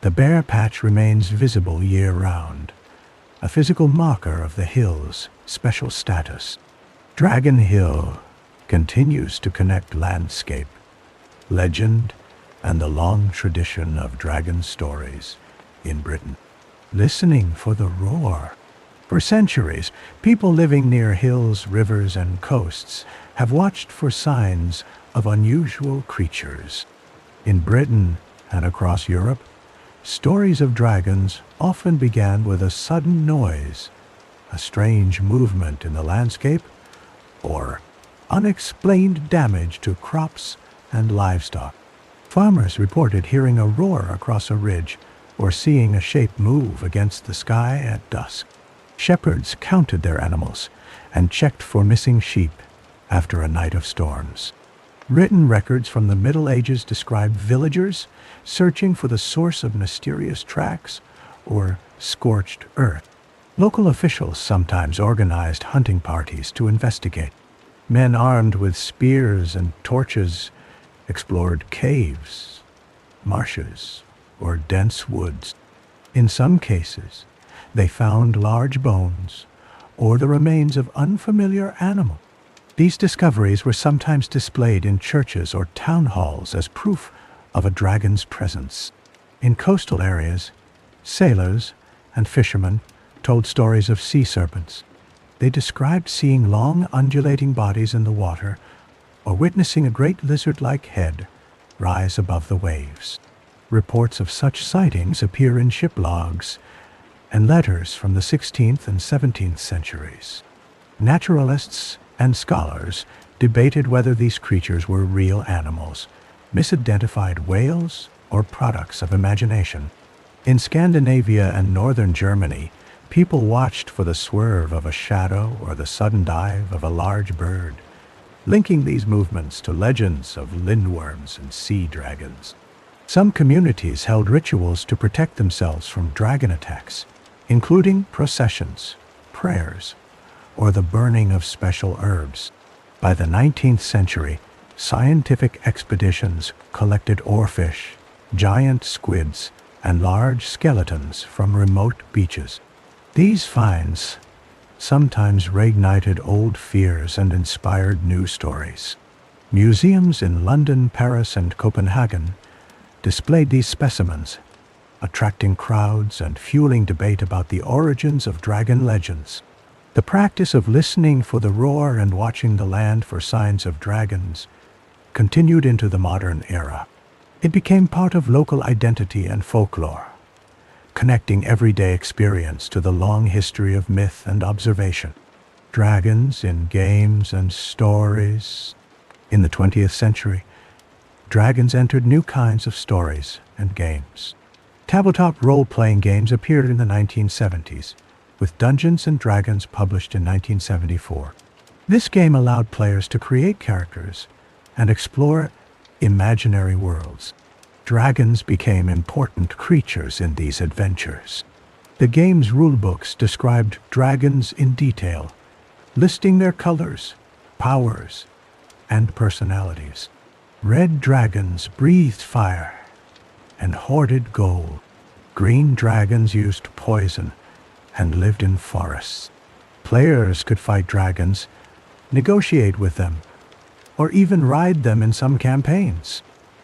The bare patch remains visible year-round, a physical marker of the hill's special status. Dragon Hill continues to connect landscape, legend, and the long tradition of dragon stories in Britain. Listening for the roar. For centuries, people living near hills, rivers, and coasts have watched for signs of unusual creatures. In Britain and across Europe, stories of dragons often began with a sudden noise, a strange movement in the landscape, or unexplained damage to crops and livestock. Farmers reported hearing a roar across a ridge or seeing a shape move against the sky at dusk. Shepherds counted their animals and checked for missing sheep after a night of storms. Written records from the Middle Ages describe villagers searching for the source of mysterious tracks or scorched earth. Local officials sometimes organized hunting parties to investigate. Men armed with spears and torches explored caves, marshes, or dense woods. In some cases, they found large bones or the remains of unfamiliar animals. These discoveries were sometimes displayed in churches or town halls as proof of a dragon's presence. In coastal areas, sailors and fishermen told stories of sea serpents. They described seeing long undulating bodies in the water or witnessing a great lizard-like head rise above the waves. Reports of such sightings appear in ship logs and letters from the 16th and 17th centuries. Naturalists and scholars debated whether these creatures were real animals, misidentified whales, or products of imagination. In Scandinavia and northern Germany, people watched for the swerve of a shadow or the sudden dive of a large bird, linking these movements to legends of lindworms and sea dragons. Some communities held rituals to protect themselves from dragon attacks, including processions, prayers, or the burning of special herbs. By the 19th century, scientific expeditions collected oarfish, giant squids, and large skeletons from remote beaches. These finds sometimes reignited old fears and inspired new stories. Museums in London, Paris, and Copenhagen displayed these specimens, attracting crowds and fueling debate about the origins of dragon legends. The practice of listening for the roar and watching the land for signs of dragons continued into the modern era. It became part of local identity and folklore, connecting everyday experience to the long history of myth and observation. Dragons in games and stories. In the 20th century, dragons entered new kinds of stories and games. Tabletop role-playing games appeared in the 1970s, with Dungeons & Dragons published in 1974. This game allowed players to create characters and explore imaginary worlds. Dragons became important creatures in these adventures. The game's rulebooks described dragons in detail, listing their colors, powers, and personalities. Red dragons breathed fire and hoarded gold. Green dragons used poison and lived in forests. Players could fight dragons, negotiate with them, or even ride them in some campaigns.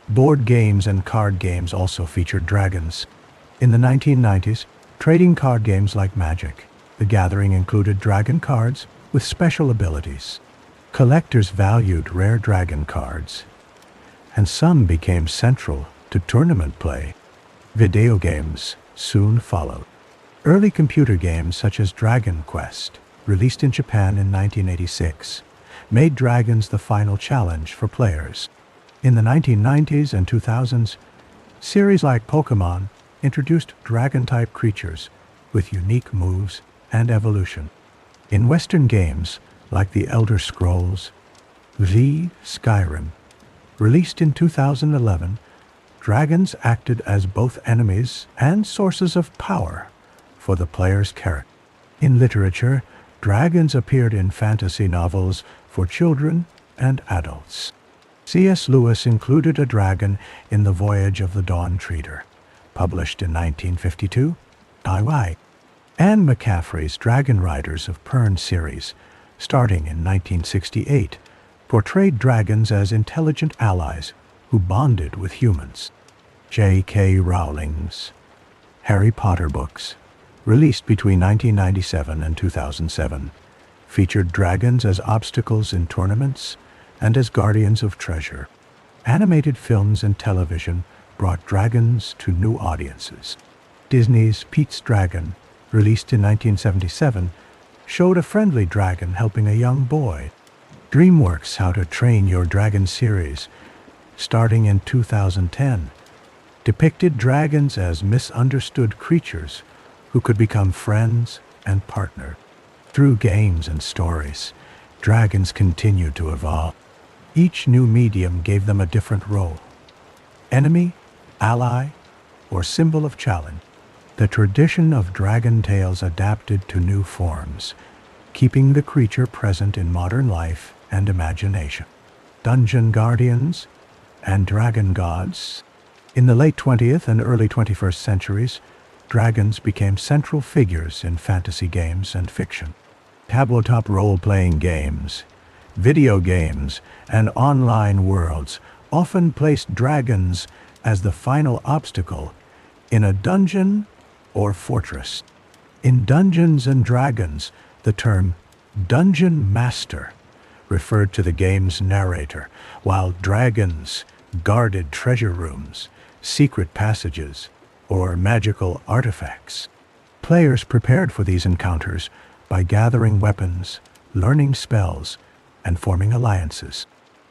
Board games and card games also featured dragons. In the 1990s, trading card games like Magic: The Gathering included dragon cards with special abilities. Collectors valued rare dragon cards, and some became central to tournament play. Video games soon followed. Early computer games such as Dragon Quest, released in Japan in 1986, made dragons the final challenge for players. In the 1990s and 2000s, series like Pokémon introduced dragon-type creatures with unique moves and evolution. In Western games like The Elder Scrolls V: Skyrim, released in 2011, dragons acted as both enemies and sources of power for the player's character. In literature, dragons appeared in fantasy novels for children and adults. C.S. Lewis included a dragon in The Voyage of the Dawn Treader, published in 1952. Anne McCaffrey's Dragon Riders of Pern series, starting in 1968, portrayed dragons as intelligent allies who bonded with humans. J.K. Rowling's Harry Potter books, released between 1997 and 2007, featured dragons as obstacles in tournaments and as guardians of treasure. Animated films and television brought dragons to new audiences. Disney's Pete's Dragon, released in 1977, showed a friendly dragon helping a young boy. DreamWorks' How to Train Your Dragon series, starting in 2010, depicted dragons as misunderstood creatures who could become friends and partners. Through games and stories, dragons continued to evolve. Each new medium gave them a different role: enemy, ally, or symbol of challenge. The tradition of dragon tales adapted to new forms, keeping the creature present in modern life and imagination. Dungeon Guardians and Dragon Gods. In the late 20th and early 21st centuries, dragons became central figures in fantasy games and fiction. Tabletop role-playing games, video games, and online worlds often placed dragons as the final obstacle in a dungeon or fortress. In Dungeons and Dragons, the term Dungeon Master referred to the game's narrator, while dragons guarded treasure rooms, secret passages, or magical artifacts. Players prepared for these encounters by gathering weapons, learning spells, and forming alliances.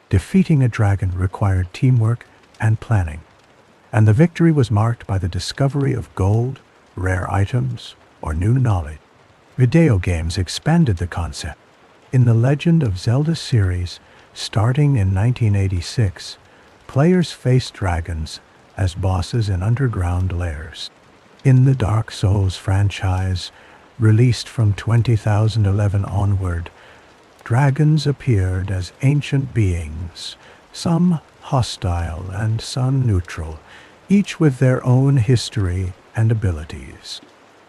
Defeating a dragon required teamwork and planning, and the victory was marked by the discovery of gold, rare items, or new knowledge. Video games expanded the concept. In the Legend of Zelda series, starting in 1986, players faced dragons as bosses in underground lairs. In the Dark Souls franchise, released from 2011 onward, dragons appeared as ancient beings, some hostile and some neutral, each with their own history and abilities.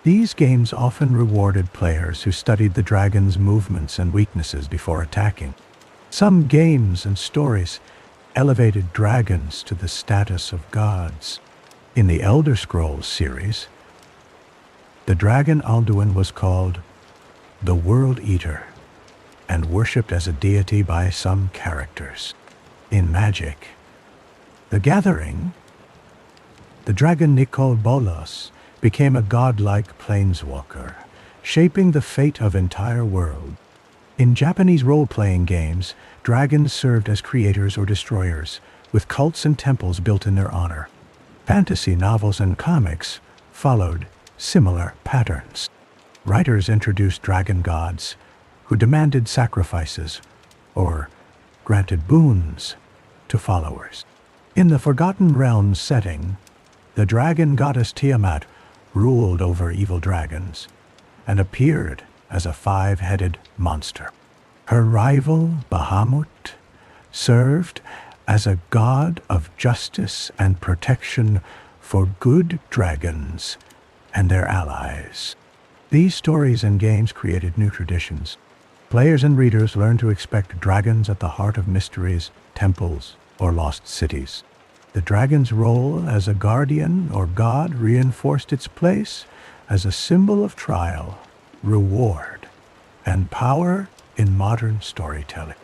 These games often rewarded players who studied the dragon's movements and weaknesses before attacking. Some games and stories elevated dragons to the status of gods. In the Elder Scrolls series, the dragon Alduin was called the World Eater, and worshipped as a deity by some characters. In Magic: The Gathering, the dragon Nicol Bolas became a godlike planeswalker, shaping the fate of entire world. In Japanese role-playing games, dragons served as creators or destroyers, with cults and temples built in their honor. Fantasy novels and comics followed similar patterns. Writers introduced dragon gods who demanded sacrifices or granted boons to followers. In the Forgotten Realms setting, the dragon goddess Tiamat ruled over evil dragons and appeared as a five-headed monster. Her rival, Bahamut, served as a god of justice and protection for good dragons and their allies. These stories and games created new traditions. Players and readers learned to expect dragons at the heart of mysteries, temples, or lost cities. The dragon's role as a guardian or god reinforced its place as a symbol of trial, reward, and power in modern storytelling.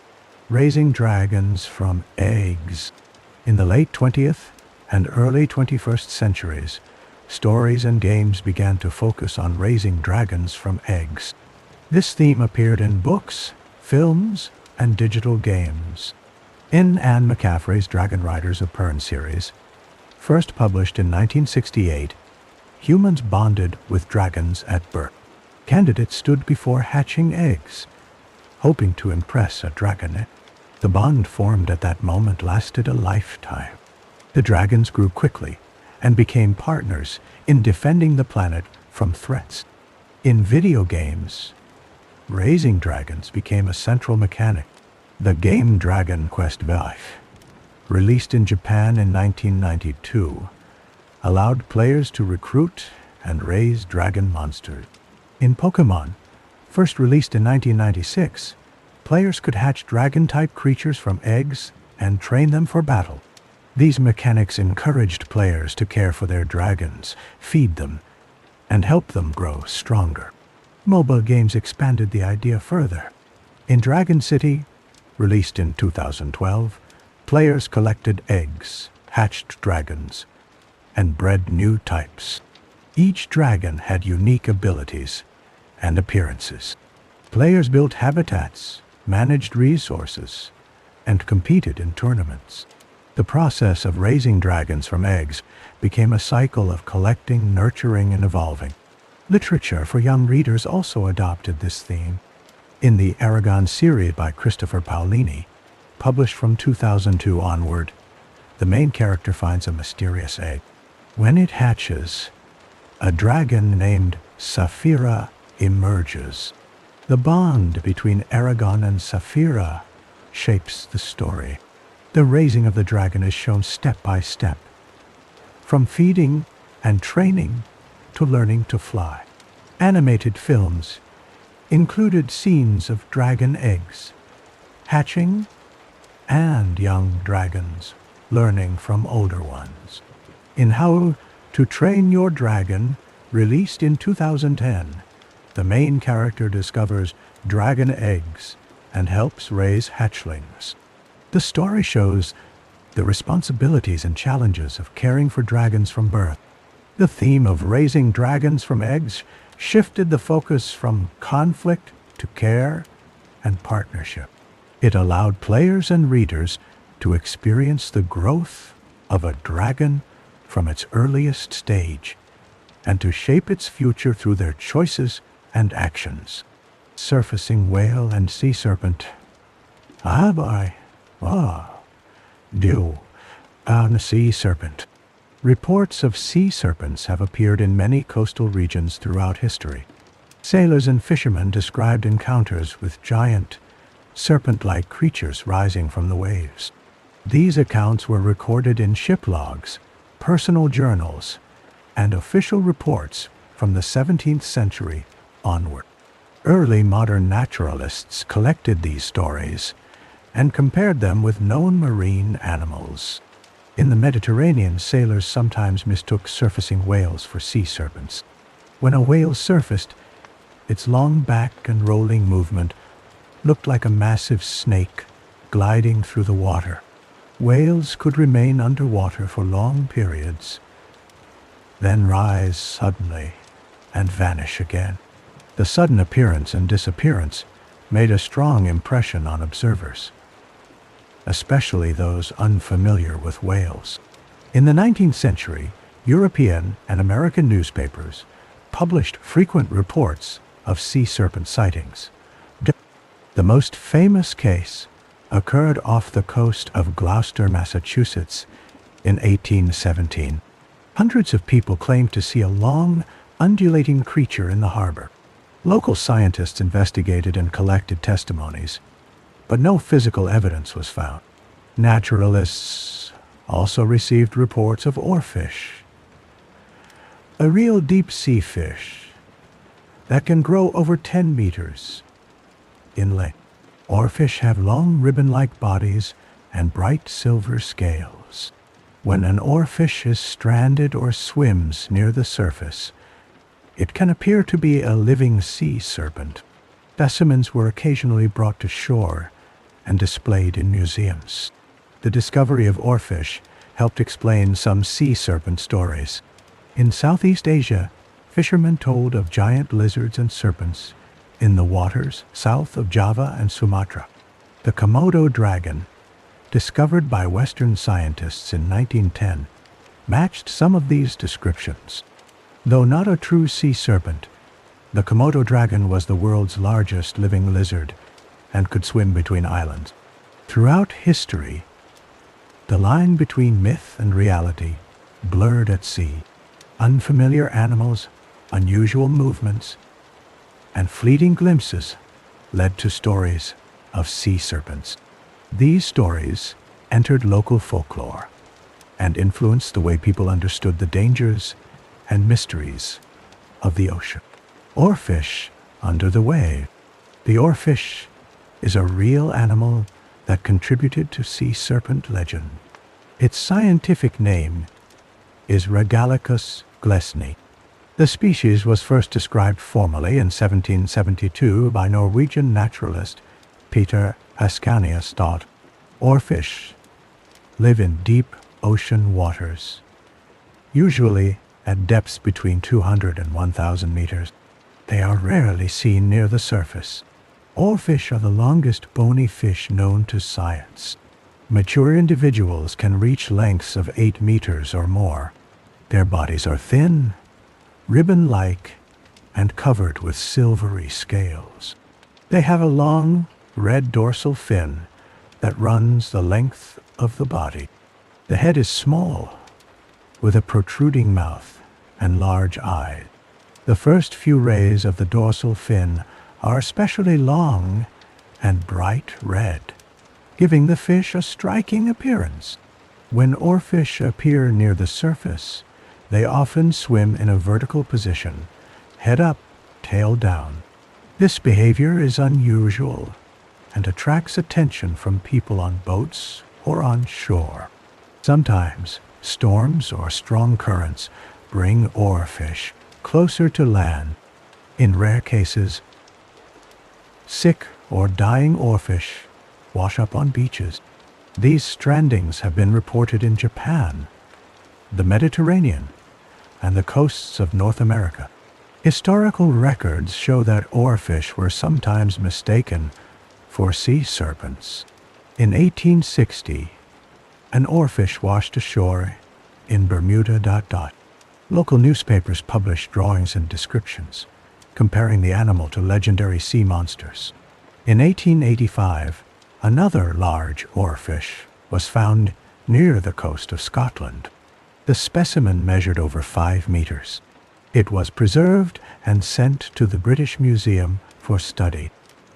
Raising dragons from eggs. In the late 20th and early 21st centuries, stories and games began to focus on raising dragons from eggs. This theme appeared in books, films, and digital games. In Anne McCaffrey's Dragon Riders of Pern series, first published in 1968, humans bonded with dragons at birth. Candidates stood before hatching eggs, hoping to impress a dragonet. The bond formed at that moment lasted a lifetime. The dragons grew quickly and became partners in defending the planet from threats. In video games, raising dragons became a central mechanic. The game Dragon Quest V, released in Japan in 1992, allowed players to recruit and raise dragon monsters. In Pokémon, first released in 1996, players could hatch dragon-type creatures from eggs and train them for battle. These mechanics encouraged players to care for their dragons, feed them, and help them grow stronger. Mobile games expanded the idea further. In Dragon City, released in 2012, players collected eggs, hatched dragons, and bred new types. Each dragon had unique abilities and appearances. Players built habitats, managed resources, and competed in tournaments. The process of raising dragons from eggs became a cycle of collecting, nurturing, and evolving. Literature for young readers also adopted this theme. In the Aragon series by Christopher Paolini, published from 2002 onward, the main character finds a mysterious egg. When it hatches, a dragon named Saphira emerges. The bond between Aragon and Saphira shapes the story. The raising of the dragon is shown step by step, from feeding and training to learning to fly. Animated films included scenes of dragon eggs, hatching, and young dragons learning from older ones. In How to Train Your Dragon, released in 2010, the main character discovers dragon eggs and helps raise hatchlings. The story shows the responsibilities and challenges of caring for dragons from birth. The theme of raising dragons from eggs shifted the focus from conflict to care and partnership. It allowed players and readers to experience the growth of a dragon from its earliest stage and to shape its future through their choices and actions. Surfacing whale and sea serpent. Sea serpent. Reports of sea serpents have appeared in many coastal regions throughout history. Sailors and fishermen described encounters with giant, serpent-like creatures rising from the waves. These accounts were recorded in ship logs, personal journals, and official reports from the 17th century onward. Early modern naturalists collected these stories and compared them with known marine animals. In the Mediterranean, sailors sometimes mistook surfacing whales for sea serpents. When a whale surfaced, Its long back and rolling movement looked like a massive snake gliding through the water. Whales could remain underwater for long periods, then rise suddenly and vanish again. The sudden appearance and disappearance made a strong impression on observers, especially those unfamiliar with whales. In the 19th century, European and American newspapers published frequent reports of sea serpent sightings. The most famous case occurred off the coast of Gloucester, Massachusetts in 1817. Hundreds of people claimed to see a long, undulating creature in the harbor. Local scientists investigated and collected testimonies, but no physical evidence was found. Naturalists also received reports of oarfish, a real deep-sea fish that can grow over 10 meters in length. Oarfish have long ribbon-like bodies and bright silver scales. When an oarfish is stranded or swims near the surface, it can appear to be a living sea serpent. Specimens were occasionally brought to shore and displayed in museums. The discovery of oarfish helped explain some sea serpent stories. In Southeast Asia, fishermen told of giant lizards and serpents in the waters south of Java and Sumatra. The Komodo dragon, discovered by Western scientists in 1910, matched some of these descriptions. Though not a true sea serpent, the Komodo dragon was the world's largest living lizard and could swim between islands. Throughout history, the line between myth and reality blurred at sea. Unfamiliar animals, unusual movements, and fleeting glimpses led to stories of sea serpents. These stories entered local folklore and influenced the way people understood the dangers and mysteries of the ocean. Oarfish under the wave. The oarfish is a real animal that contributed to sea serpent legend. Its scientific name is Regalicus glesni. The species was first described formally in 1772 by Norwegian naturalist Peter Ascanius. Oarfish live in deep ocean waters, usually at depths between 200 and 1,000 meters. They are rarely seen near the surface. Oarfish are the longest bony fish known to science. Mature individuals can reach lengths of 8 meters or more. Their bodies are thin, ribbon-like, and covered with silvery scales. They have a long, red dorsal fin that runs the length of the body. The head is small, with a protruding mouth and large eyes. The first few rays of the dorsal fin are especially long and bright red, giving the fish a striking appearance. When oarfish appear near the surface, they often swim in a vertical position, head up, tail down. This behavior is unusual and attracts attention from people on boats or on shore. Sometimes, storms or strong currents bring oarfish closer to land. In rare cases, sick or dying oarfish wash up on beaches. These strandings have been reported in Japan, the Mediterranean, and the coasts of North America. Historical records show that oarfish were sometimes mistaken for sea serpents. In 1860, an oarfish washed ashore in Bermuda. Local newspapers published drawings and descriptions, comparing the animal to legendary sea monsters. In 1885, another large oarfish was found near the coast of Scotland. The specimen measured over 5 meters. It was preserved and sent to the British Museum for study.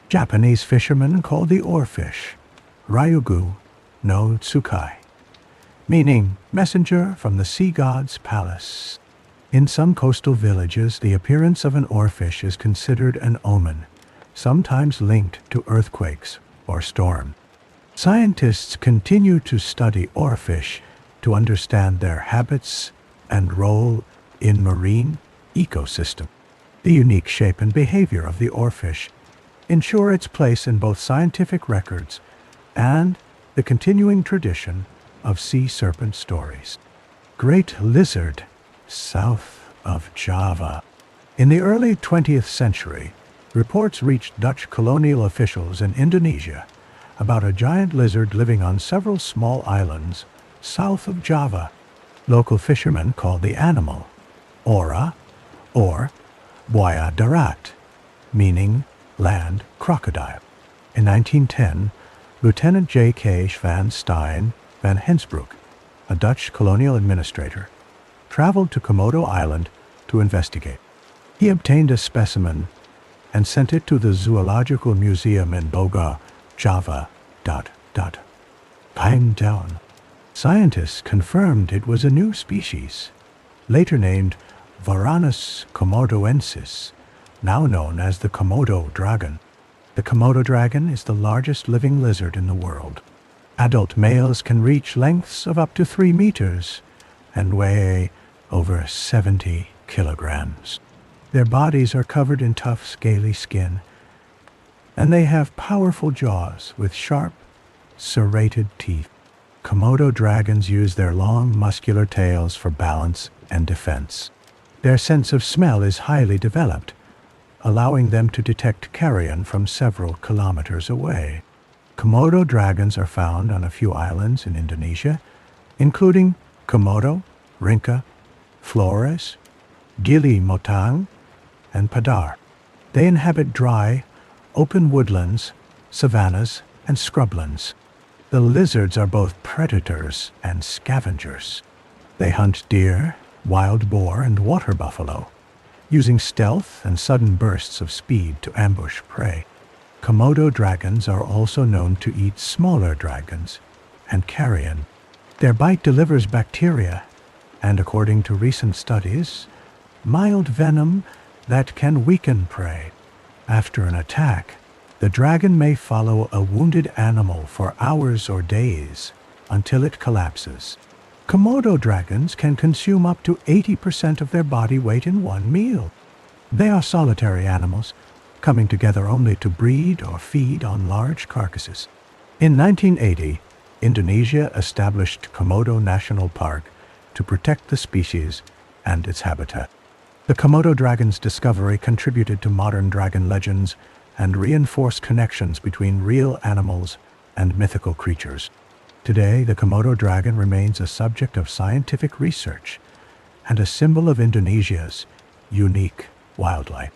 Japanese fishermen called the oarfish Ryugu no Tsukai, meaning messenger from the sea god's palace. In some coastal villages, the appearance of an oarfish is considered an omen, sometimes linked to earthquakes or storm. Scientists continue to study oarfish to understand their habits and role in marine ecosystem. The unique shape and behavior of the oarfish ensure its place in both scientific records and the continuing tradition of sea serpent stories. Great lizard, south of Java. In the early 20th century, reports reached Dutch colonial officials in Indonesia about a giant lizard living on several small islands south of Java. Local fishermen called the animal ora or buaya darat, meaning land crocodile. In 1910, Lieutenant J.K. van Stein van Hensbroek, a Dutch colonial administrator, traveled to Komodo Island to investigate. He obtained a specimen and sent it to the Zoological Museum in Bogor, Java. Down. Scientists confirmed it was a new species, later named Varanus komodoensis, now known as the Komodo dragon. The Komodo dragon is the largest living lizard in the world. Adult males can reach lengths of up to 3 meters and weigh over 70 kilograms. Their bodies are covered in tough, scaly skin, and they have powerful jaws with sharp, serrated teeth. Komodo dragons use their long, muscular tails for balance and defense. Their sense of smell is highly developed, allowing them to detect carrion from several kilometers away. Komodo dragons are found on a few islands in Indonesia, including Komodo, Rinca, Flores, Gili Motang, and Padar. They inhabit dry, open woodlands, savannas, and scrublands. The lizards are both predators and scavengers. They hunt deer, wild boar, and water buffalo, using stealth and sudden bursts of speed to ambush prey. Komodo dragons are also known to eat smaller dragons and carrion. Their bite delivers bacteria and, according to recent studies, mild venom that can weaken prey. After an attack, the dragon may follow a wounded animal for hours or days until it collapses. Komodo dragons can consume up to 80% of their body weight in one meal. They are solitary animals, coming together only to breed or feed on large carcasses. In 1980, Indonesia established Komodo National Park to protect the species and its habitat. The Komodo dragon's discovery contributed to modern dragon legends and reinforced connections between real animals and mythical creatures. Today, the Komodo dragon remains a subject of scientific research and a symbol of Indonesia's unique wildlife.